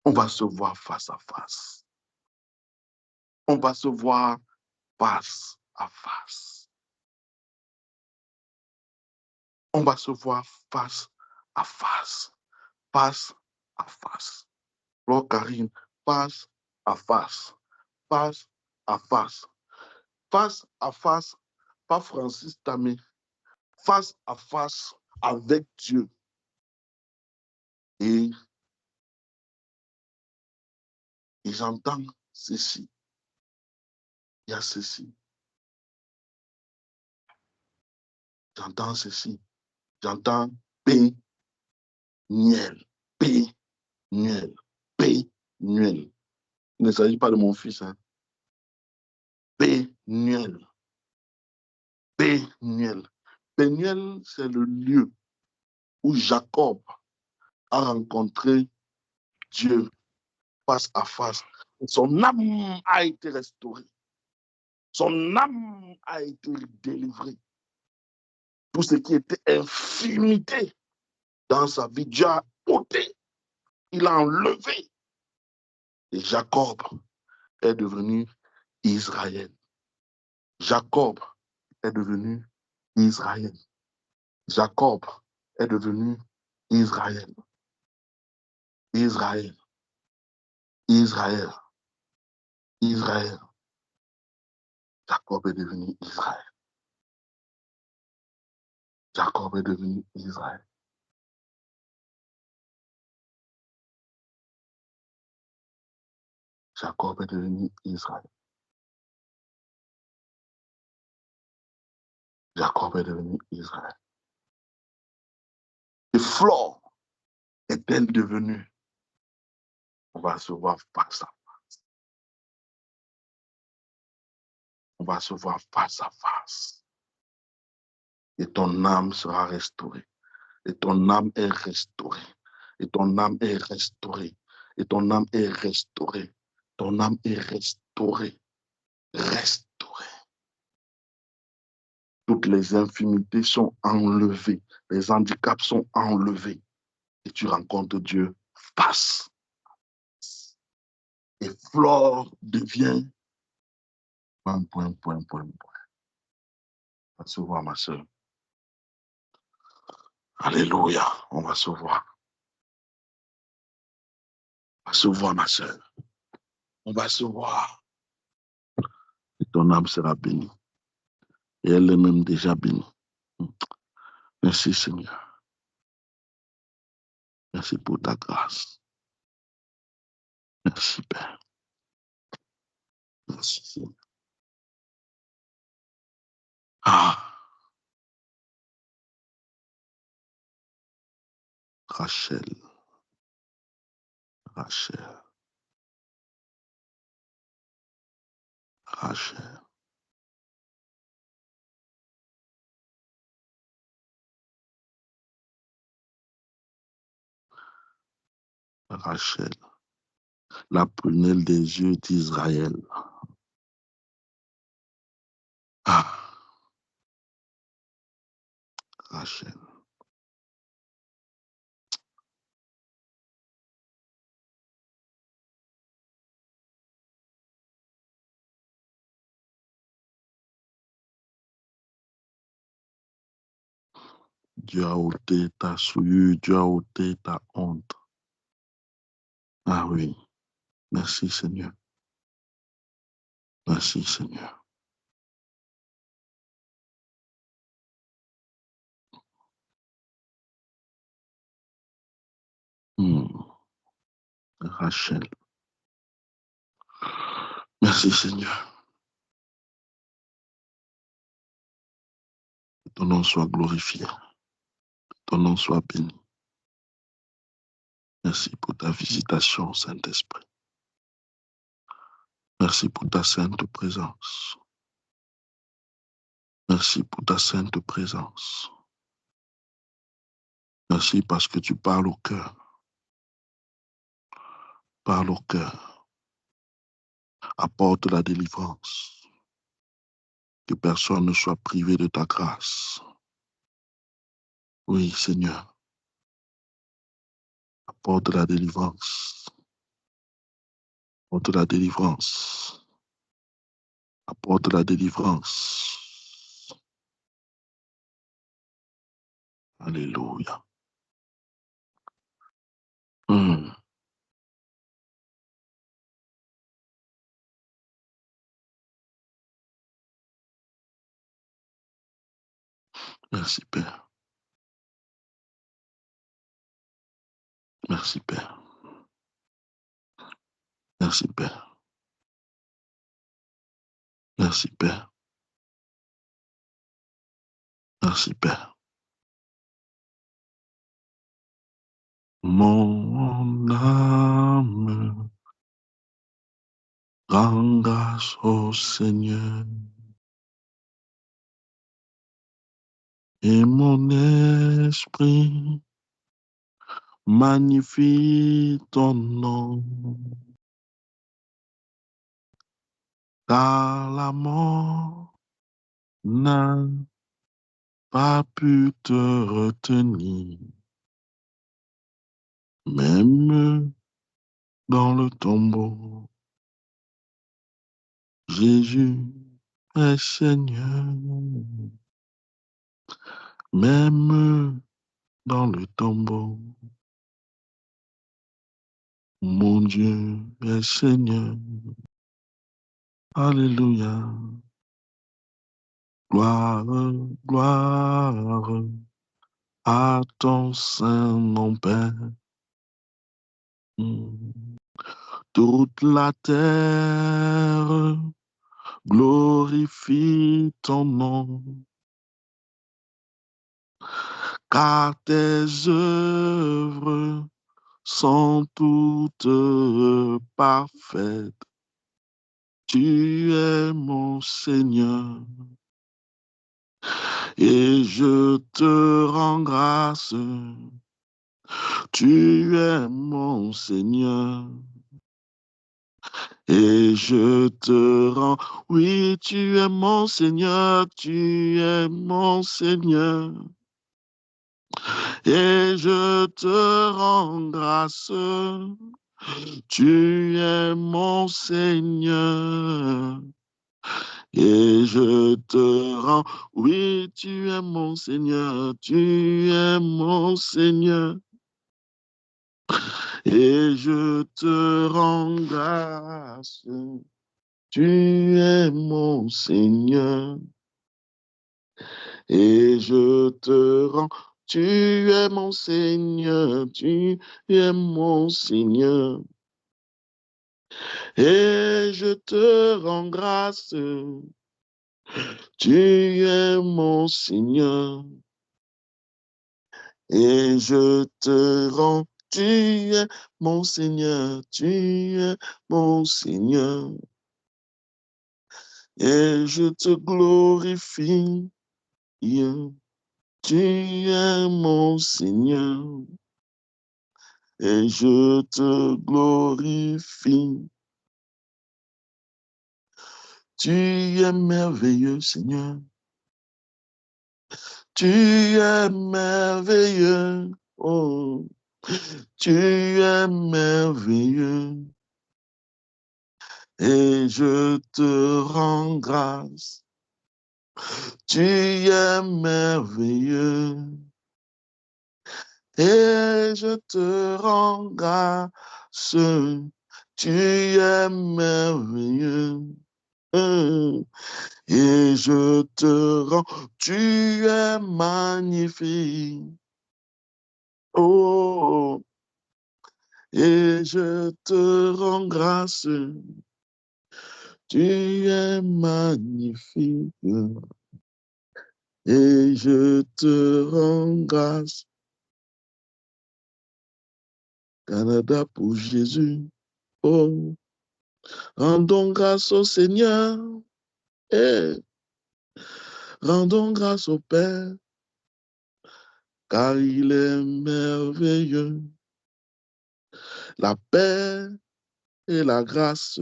on va se voir face à face. On va se voir face à face. On va se voir face à face. Face à face. Flore Karine, face à face. Face à face. Face à face, pas Francis Tamé. Face à face avec Dieu. Et j'entends ceci. Il y a ceci. J'entends ceci. J'entends Péniel. Péniel. Péniel. Il ne s'agit pas de mon fils. Hein. Péniel. Péniel. Péniel, c'est le lieu où Jacob a rencontré Dieu face à face. Son âme a été restaurée. Son âme a été délivrée. Tout ce qui était infimité dans sa vie, Dieu a ôté. Il a enlevé. Et Jacob est devenu Israël. Jacob est devenu Israël. Jacob est devenu Israël. Israël. Israël. Israël. Jacob est devenu Israël. Jacob est devenu Israël. Jacob est devenu Israël. Jacob est devenu Israël. Et Flore est-elle devenue? On va se voir face à face. On va se voir face à face. Et ton âme sera restaurée. Et ton âme est restaurée. Et ton âme est restaurée. Et ton âme est restaurée. Ton âme est restaurée. Restaurée. Toutes les infimités sont enlevées. Les handicaps sont enlevés. Et tu rencontres Dieu face. Et Flore devient point. On va se voir, ma soeur. Alléluia. On va se voir. On va se voir, ma soeur. On va se voir. Et ton âme sera bénie. Et elle est même déjà bénie. Merci, Seigneur. Merci pour ta grâce. Merci, Père. Merci, Seigneur. Ah. Rachel. Rachel. Rachel. Rachel. La prunelle des yeux d'Israël. Ah. Rachel. Dieu a ôté ta souillure, Dieu a ôté ta honte. Ah oui. Merci, Seigneur. Merci, Seigneur. Rachel. Merci, Seigneur. Que ton nom soit glorifié. Que ton nom soit béni. Merci pour ta visitation, Saint-Esprit. Merci pour ta sainte présence. Merci pour ta sainte présence. Merci parce que tu parles au cœur. Parle au cœur. Apporte la délivrance. Que personne ne soit privé de ta grâce. Oui, Seigneur. Apporte la délivrance. Apporte la délivrance. Apporte la délivrance. Alléluia. Merci, Père. Merci, Père. Merci, Père. Merci, Père. Merci, Père. Mon âme rend grâce au Seigneur et mon esprit magnifie ton nom, car la mort n'a pas pu te retenir, même dans le tombeau. Jésus est Seigneur, même dans le tombeau. Mon Dieu est Seigneur. Alléluia. Gloire, gloire à ton saint nom, Père. Toute la terre glorifie ton nom, car tes œuvres sont toutes parfaites. Tu es mon Seigneur, et je te rends grâce. Tu es mon Seigneur, et je te rends, oui, tu es mon Seigneur, tu es mon Seigneur, et je te rends grâce. Tu es mon Seigneur, et je te rends, oui, tu es mon Seigneur, tu es mon Seigneur, et je te rends grâce. Tu es mon Seigneur, et je te rends, tu es mon Seigneur, tu es mon Seigneur, et je te rends grâce. Tu es mon Seigneur, et je te rends, tu es mon Seigneur, tu es mon Seigneur, et je te glorifie. Tu es mon Seigneur, et je te glorifie. Tu es merveilleux, Seigneur. Tu es merveilleux. Oh, tu es merveilleux. Et je te rends grâce. Tu es merveilleux. Et je te rends grâce. Tu es merveilleux. Et je te rends, tu es magnifique. Oh, et je te rends grâce. Tu es magnifique. Et je te rends grâce. Canada pour Jésus. Oh, rendons grâce au Seigneur. Et rendons grâce au Père, car il est merveilleux. La paix et la grâce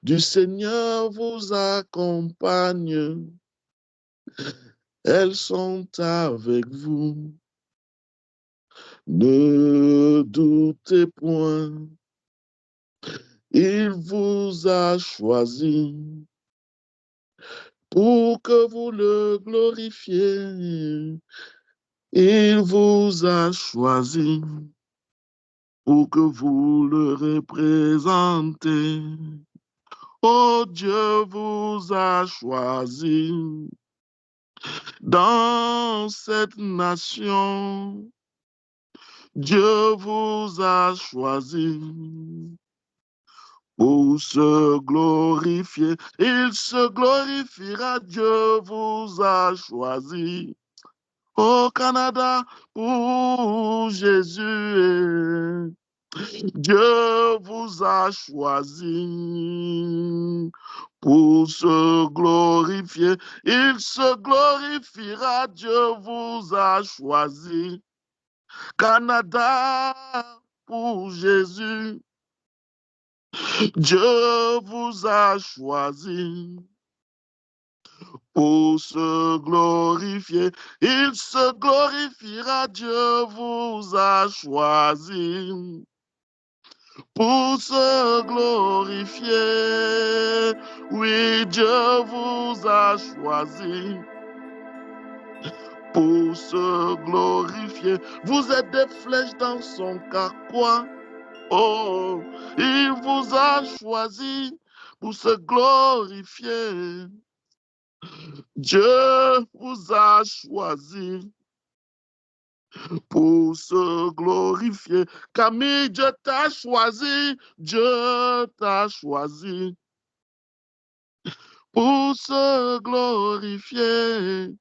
du Seigneur vous accompagne. Elles sont avec vous. Ne doutez point. Il vous a choisi pour que vous le glorifiez. Il vous a choisi pour que vous le représentez. Oh, Dieu vous a choisi dans cette nation. Dieu vous a choisi pour se glorifier. Il se glorifiera. Dieu vous a choisi au Canada pour Jésus. Dieu vous a choisi pour se glorifier. Il se glorifiera. Dieu vous a choisi. Canada pour Jésus. Dieu vous a choisi pour se glorifier. Il se glorifiera. Dieu vous a choisi pour se glorifier. Oui, Dieu vous a choisi pour se glorifier. Vous êtes des flèches dans son carquois. Oh, il vous a choisi pour se glorifier. Dieu vous a choisi pour se glorifier. Camille, Dieu t'a choisi. Dieu t'a choisi pour se glorifier.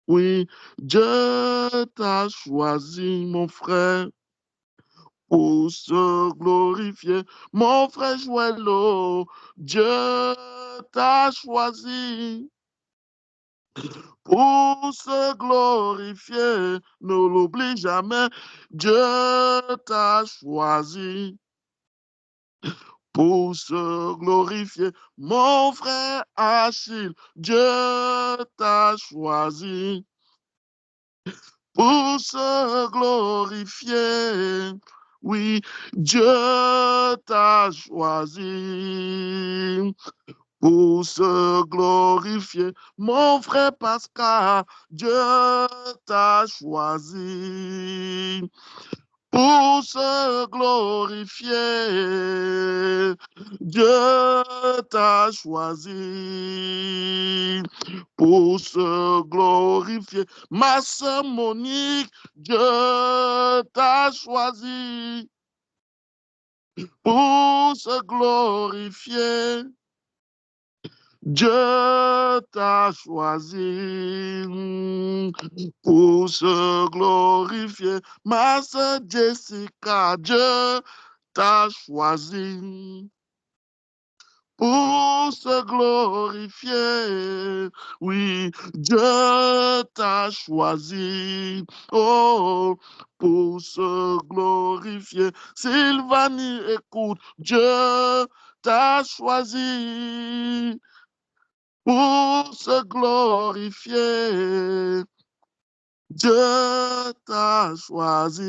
Oui, Dieu t'a choisi, mon frère, pour se glorifier. Mon frère Joëlo, Dieu t'a choisi pour se glorifier. Ne l'oublie jamais, Dieu t'a choisi pour se glorifier. Mon frère Achille, Dieu t'a choisi pour se glorifier. Oui, Dieu t'a choisi pour se glorifier. Mon frère Pascal, Dieu t'a choisi pour se glorifier. Dieu t'a choisi pour se glorifier. Ma sœur Monique, Dieu t'a choisi pour se glorifier. Dieu t'a choisi pour se glorifier. Ma sœur Jessica, Dieu t'a choisi pour se glorifier. Oui, Dieu t'a choisi. Oh, pour se glorifier. Sylvanie, écoute, Dieu t'a choisi pour se glorifier. Dieu t'a choisi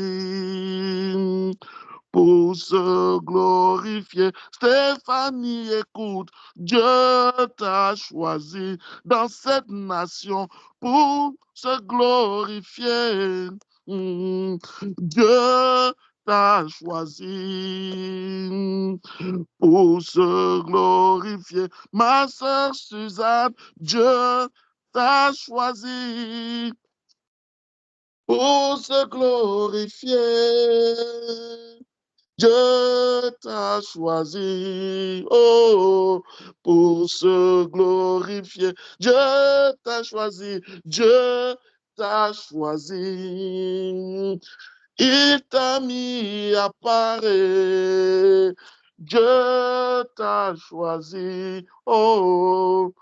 pour se glorifier. Stéphanie, écoute, Dieu t'a choisi dans cette nation pour se glorifier. Dieu t'a choisi pour se glorifier. Ma sœur Suzanne, Dieu t'a choisi pour se glorifier. Dieu t'a choisi, oh, pour se glorifier. Dieu t'a choisi, Dieu t'a choisi. Il t'a mis à part. Dieu t'a choisi, oh,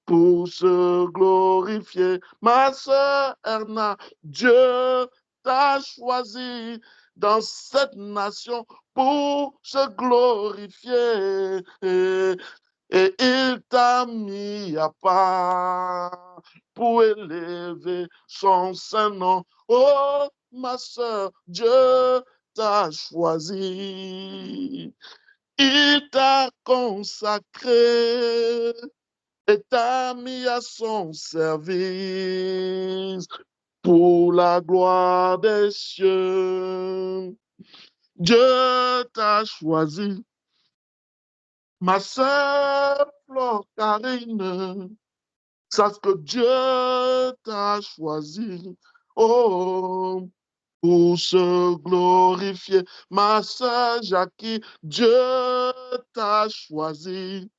pour se glorifier. Ma sœur Erna, Dieu t'a choisi dans cette nation pour se glorifier. Et il t'a mis à part pour élever son saint nom. Oh, ma sœur, Dieu t'a choisi. Il t'a consacré et t'a mis à son service pour la gloire des cieux. Dieu t'a choisi, ma sœur Flore Karine, sache que Dieu t'a choisi, oh, pour se glorifier. Ma sœur Jackie, Dieu t'a choisi.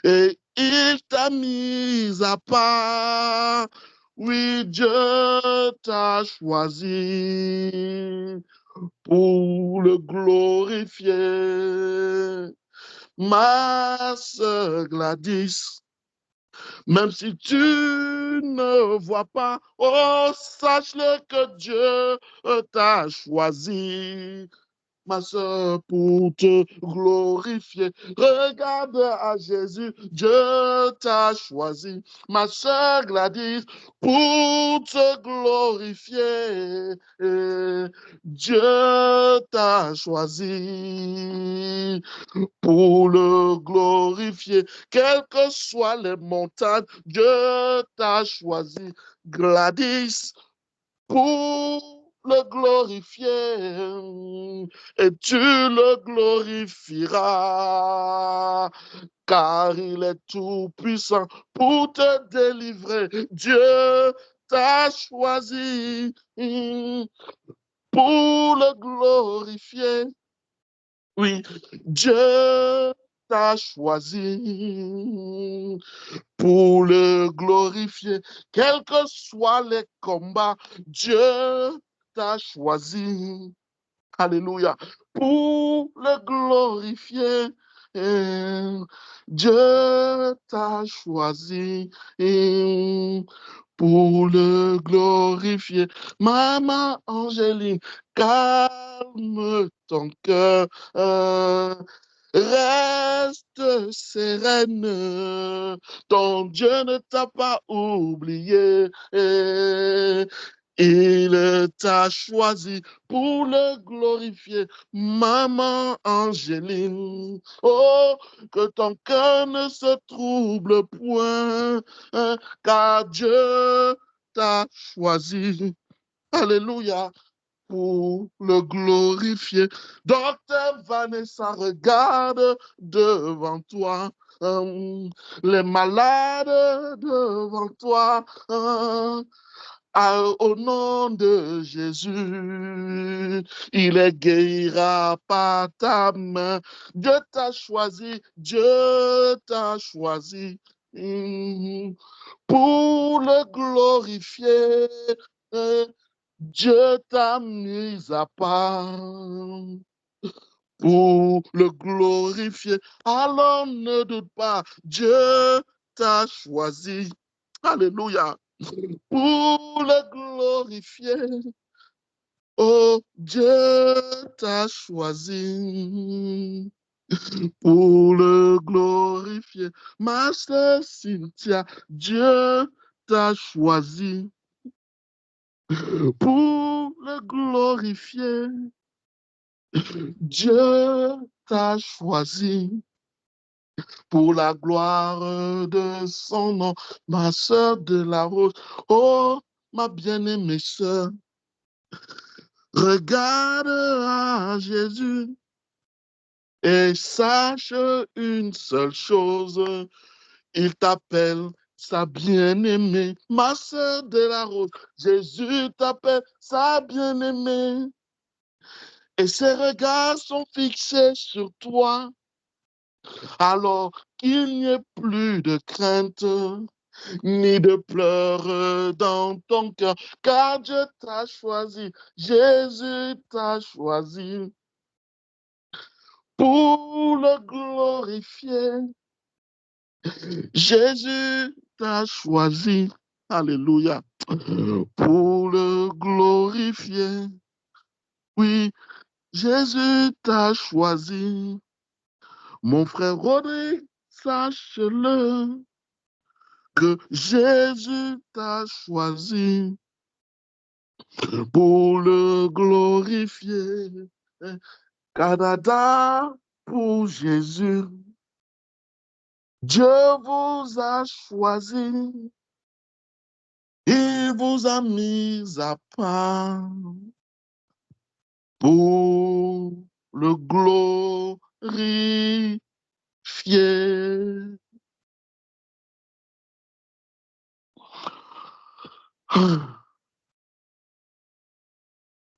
Et il t'a mis à part. Oui, Dieu t'a choisi pour le glorifier. Ma sœur Gladys, même si tu ne vois pas, oh, sache-le que Dieu t'a choisi ma soeur, pour te glorifier. Regarde à Jésus, Dieu t'a choisi. Ma soeur Gladys, pour te glorifier. Dieu t'a choisi pour le glorifier. Quelles que soient les montagnes, Dieu t'a choisi. Gladys, pour le glorifier, et tu le glorifieras, car il est tout puissant pour te délivrer. Dieu t'a choisi pour le glorifier. Oui, Dieu t'a choisi pour le glorifier. Quels que soient les combats, Dieu t'a choisi. Alléluia. Pour le glorifier. Dieu t'a choisi pour le glorifier. Maman Angéline, calme ton cœur. Reste sereine, ton Dieu ne t'a pas oublié. Il t'a choisi pour le glorifier, maman Angéline. Oh, que ton cœur ne se trouble point, car Dieu t'a choisi. Alléluia. Pour le glorifier. Docteur Vanessa, regarde devant toi. Les malades devant toi. Au nom de Jésus, il les guérira par ta main. Dieu t'a choisi, Dieu t'a choisi pour le glorifier. Dieu t'a mis à part pour le glorifier. Alors ne doute pas, Dieu t'a choisi. Alléluia. Pour le glorifier. Oh, Dieu t'a choisi pour le glorifier. Ma sœur Cynthia, Dieu t'a choisi pour le glorifier. Dieu t'a choisi pour la gloire de son nom. Ma sœur de la rose, oh, ma bien-aimée sœur, regarde à Jésus et sache une seule chose, il t'appelle sa bien-aimée, ma sœur de la rose. Jésus t'appelle sa bien-aimée. Et ses regards sont fixés sur toi, alors qu'il n'y ait plus de crainte, ni de pleurs dans ton cœur, car Dieu t'a choisi, Jésus t'a choisi, pour le glorifier. Jésus t'a choisi, alléluia, pour le glorifier. Oui, Jésus t'a choisi. Mon frère Rodrigue, sache-le, que Jésus t'a choisi pour le glorifier. Canada, pour Jésus, Dieu vous a choisi, il vous a mis à part pour le glorifier.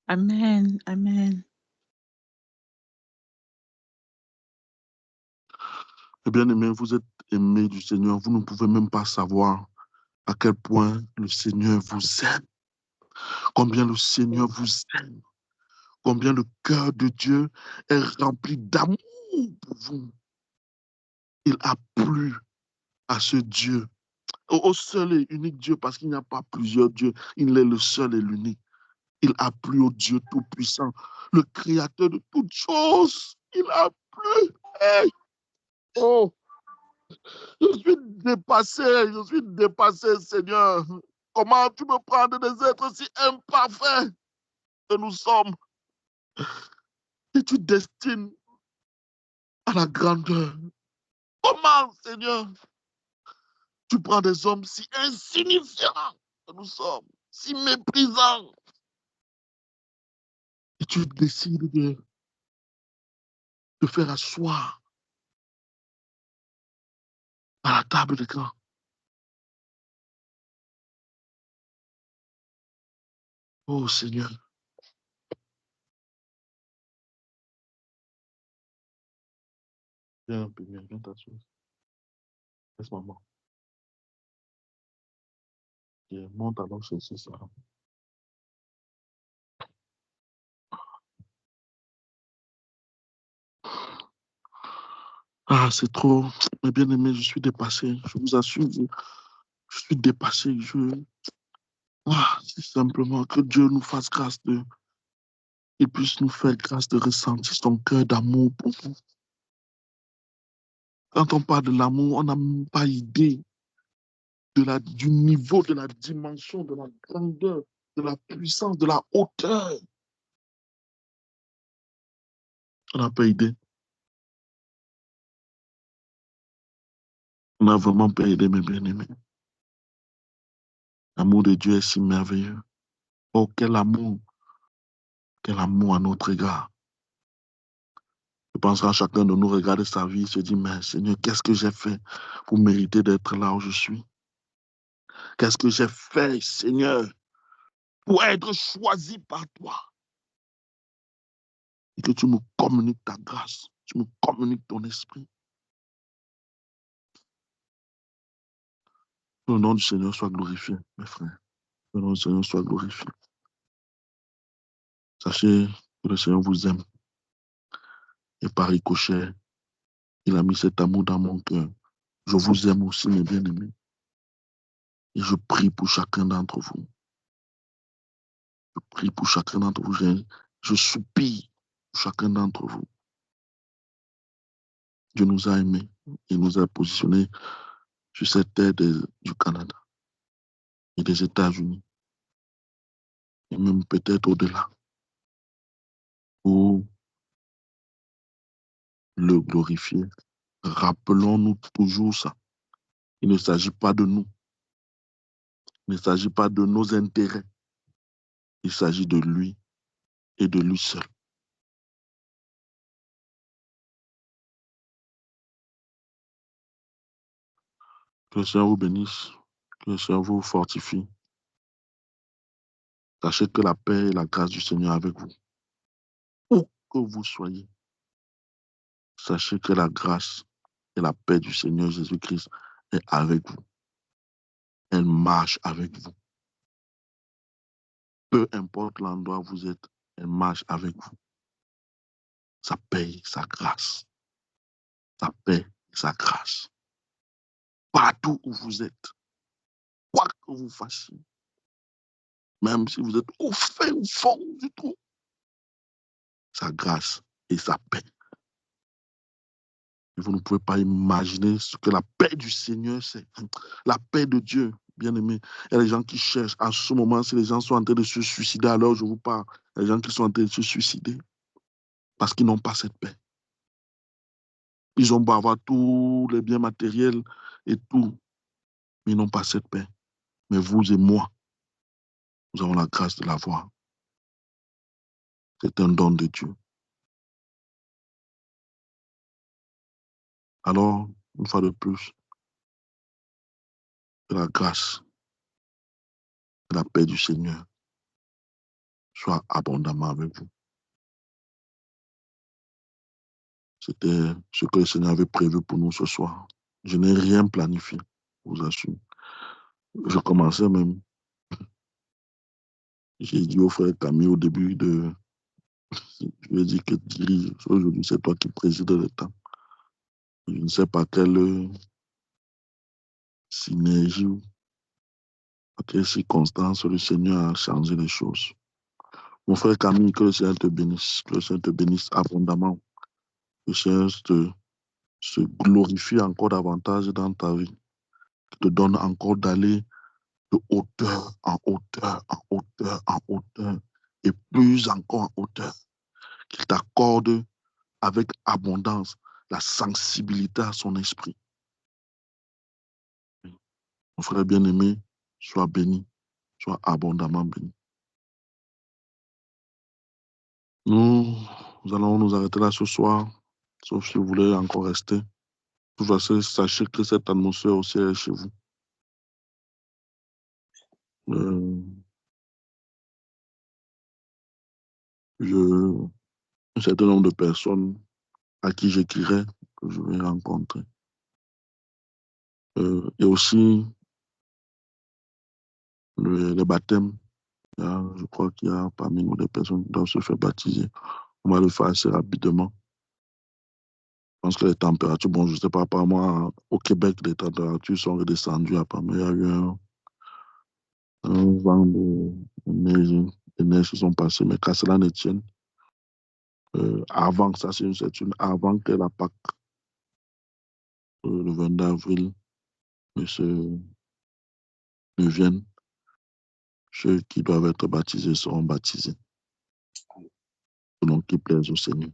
Amen. Amen. Bien aimé, vous êtes aimé du Seigneur. Vous ne pouvez même pas savoir à quel point le Seigneur vous aime. Combien le Seigneur vous aime. Combien le cœur de Dieu est rempli d'amour pour vous. Il a plu à ce Dieu, au seul et unique Dieu, parce qu'il n'y a pas plusieurs dieux. Il est le seul et l'unique. Il a plu au Dieu Tout-Puissant, le Créateur de toutes choses. Il a plu. Hey! Oh, je suis dépassé, Seigneur. Comment tu me prends des êtres si imparfaits que nous sommes et tu destines à la grandeur? Comment, Seigneur, tu prends des hommes si insignifiants que nous sommes, si méprisants, et tu décides de faire asseoir à la table des grands. Oh Seigneur. Viens, Père, viens t'asseoir. Laisse maman. Viens, monte alors chercher ça. Ah, c'est trop. Mais bien aimé, je suis dépassé. Je vous assure, je suis dépassé. C'est simplement que Dieu nous fasse grâce de. Il puisse nous faire grâce de ressentir son cœur d'amour pour vous. Quand on parle de l'amour, on n'a même pas idée du niveau, de la dimension, de la grandeur, de la puissance, de la hauteur. On n'a pas idée. On n'a vraiment pas idée, mes bien-aimés. L'amour de Dieu est si merveilleux. Oh, quel amour à notre égard. Je pense qu'à chacun de nous regarde sa vie et se dit, mais Seigneur, qu'est-ce que j'ai fait pour mériter d'être là où je suis? Qu'est-ce que j'ai fait, Seigneur, pour être choisi par toi? Et que tu me communiques ta grâce, tu me communiques ton esprit. Que le nom du Seigneur soit glorifié, mes frères. Que le nom du Seigneur soit glorifié. Sachez que le Seigneur vous aime. Et par ricochet, il a mis cet amour dans mon cœur. Je vous aime aussi, mes bien-aimés. Et je prie pour chacun d'entre vous. Je prie pour chacun d'entre vous. Je supplie pour chacun d'entre vous. Dieu nous a aimés. Il nous a positionnés sur cette terre du Canada et des États-Unis. Et même peut-être au-delà. Pour le glorifier. Rappelons-nous toujours ça. Il ne s'agit pas de nous. Il ne s'agit pas de nos intérêts. Il s'agit de lui et de lui seul. Que le Seigneur vous bénisse. Que le Seigneur vous fortifie. Sachez que la paix et la grâce du Seigneur est avec vous. Où que vous soyez, sachez que la grâce et la paix du Seigneur Jésus-Christ est avec vous. Elle marche avec vous. Peu importe l'endroit où vous êtes, elle marche avec vous. Sa paix, sa grâce. Sa paix et sa grâce. Partout où vous êtes, quoi que vous fassiez, même si vous êtes au fond du trou, sa grâce et sa paix. Et vous ne pouvez pas imaginer ce que la paix du Seigneur c'est. La paix de Dieu, bien aimé. Il y a des gens qui cherchent. À ce moment, si les gens sont en train de se suicider, alors je vous parle. Il y a des gens qui sont en train de se suicider parce qu'ils n'ont pas cette paix. Ils ont beau avoir tous les biens matériels et tout, mais ils n'ont pas cette paix. Mais vous et moi, nous avons la grâce de l'avoir. C'est un don de Dieu. Alors, une fois de plus, que la grâce et la paix du Seigneur soient abondamment avec vous. C'était ce que le Seigneur avait prévu pour nous ce soir. Je n'ai rien planifié, je vous assure. Je commençais même. J'ai dit au frère Camille au début je lui ai dit que dirige, aujourd'hui c'est toi qui présides le temps. Je ne sais pas quelle synergie, à quelle circonstance le Seigneur a changé les choses. Mon frère Camille, que le Seigneur te bénisse. Que le Seigneur te bénisse abondamment. Que le Seigneur se glorifie encore davantage dans ta vie. Qu'il te donne encore d'aller de hauteur en hauteur, en hauteur, en hauteur, et plus encore en hauteur. Qu'il t'accorde avec abondance la sensibilité à son esprit. Mon frère bien-aimé, sois béni, sois abondamment béni. Nous allons nous arrêter là ce soir, sauf si vous voulez encore rester. De toute façon, sachez que cette atmosphère aussi est chez vous. Un certain nombre de personnes à qui j'écrirai, que je vais rencontrer. Et aussi les baptêmes. Je crois qu'il y a parmi nous des personnes qui doivent se faire baptiser. On va le faire assez rapidement. Je pense que les températures, bon, je ne sais pas, apparemment, au Québec, les températures sont redescendues. Apparemment, il y a eu un vent de neige, les neiges se sont passées. Mais qu'à cela ne tienne, avant, ça c'est une certitude, avant que la Pâque, le 22 avril, ne vienne, ceux qui doivent être baptisés seront baptisés. Selon qui plaise au Seigneur.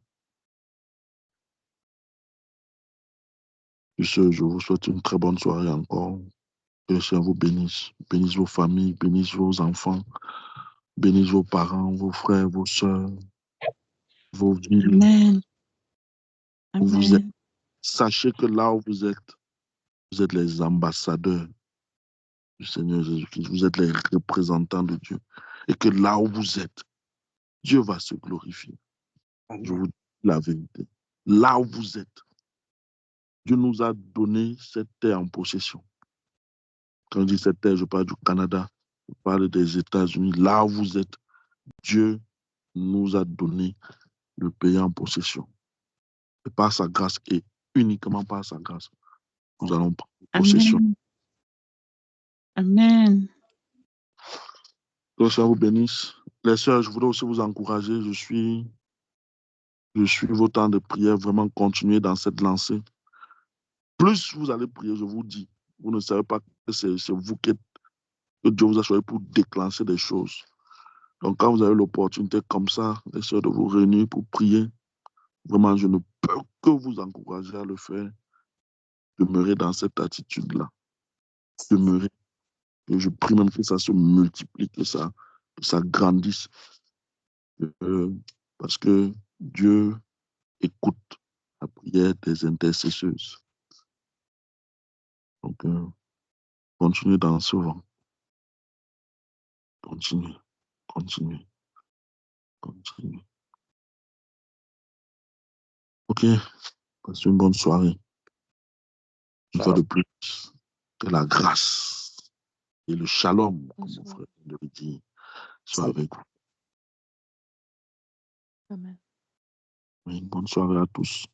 Sur ce, je vous souhaite une très bonne soirée encore. Que le Seigneur vous bénisse. Bénisse vos familles, bénisse vos enfants, bénisse vos parents, vos frères, vos soeurs, vos villes. Amen. Où vous êtes. Amen. Sachez que là où vous êtes les ambassadeurs du Seigneur Jésus-Christ. Vous êtes les représentants de Dieu. Et que là où vous êtes, Dieu va se glorifier. Je vous dis la vérité. Là où vous êtes, Dieu nous a donné cette terre en possession. Quand je dis cette terre, je parle du Canada, je parle des États-Unis. Là où vous êtes, Dieu nous a donné le pays en possession. Et par sa grâce, et uniquement par sa grâce, nous allons prendre possession. Amen. Que le Seigneur vous bénisse. Les sœurs, je voudrais aussi vous encourager. Je suis vos temps de prière. Vraiment, continuez dans cette lancée. Plus vous allez prier, je vous dis, vous ne savez pas que c'est vous que Dieu vous a choisi pour déclencher des choses. Donc, quand vous avez l'opportunité comme ça, les sœurs, de vous réunir pour prier, vraiment, je ne peux que vous encourager à le faire. Demeurez dans cette attitude-là. Demeurez. Et je prie même que ça se multiplie, que ça grandisse. Parce que Dieu écoute la prière des intercesseuses. Donc, continuez dans ce vent. Continuez. Ok, passez une bonne soirée. Une fois de plus, que la grâce et le shalom, comme mon frère le dit, soit avec vous. Amen. Une bonne soirée à tous.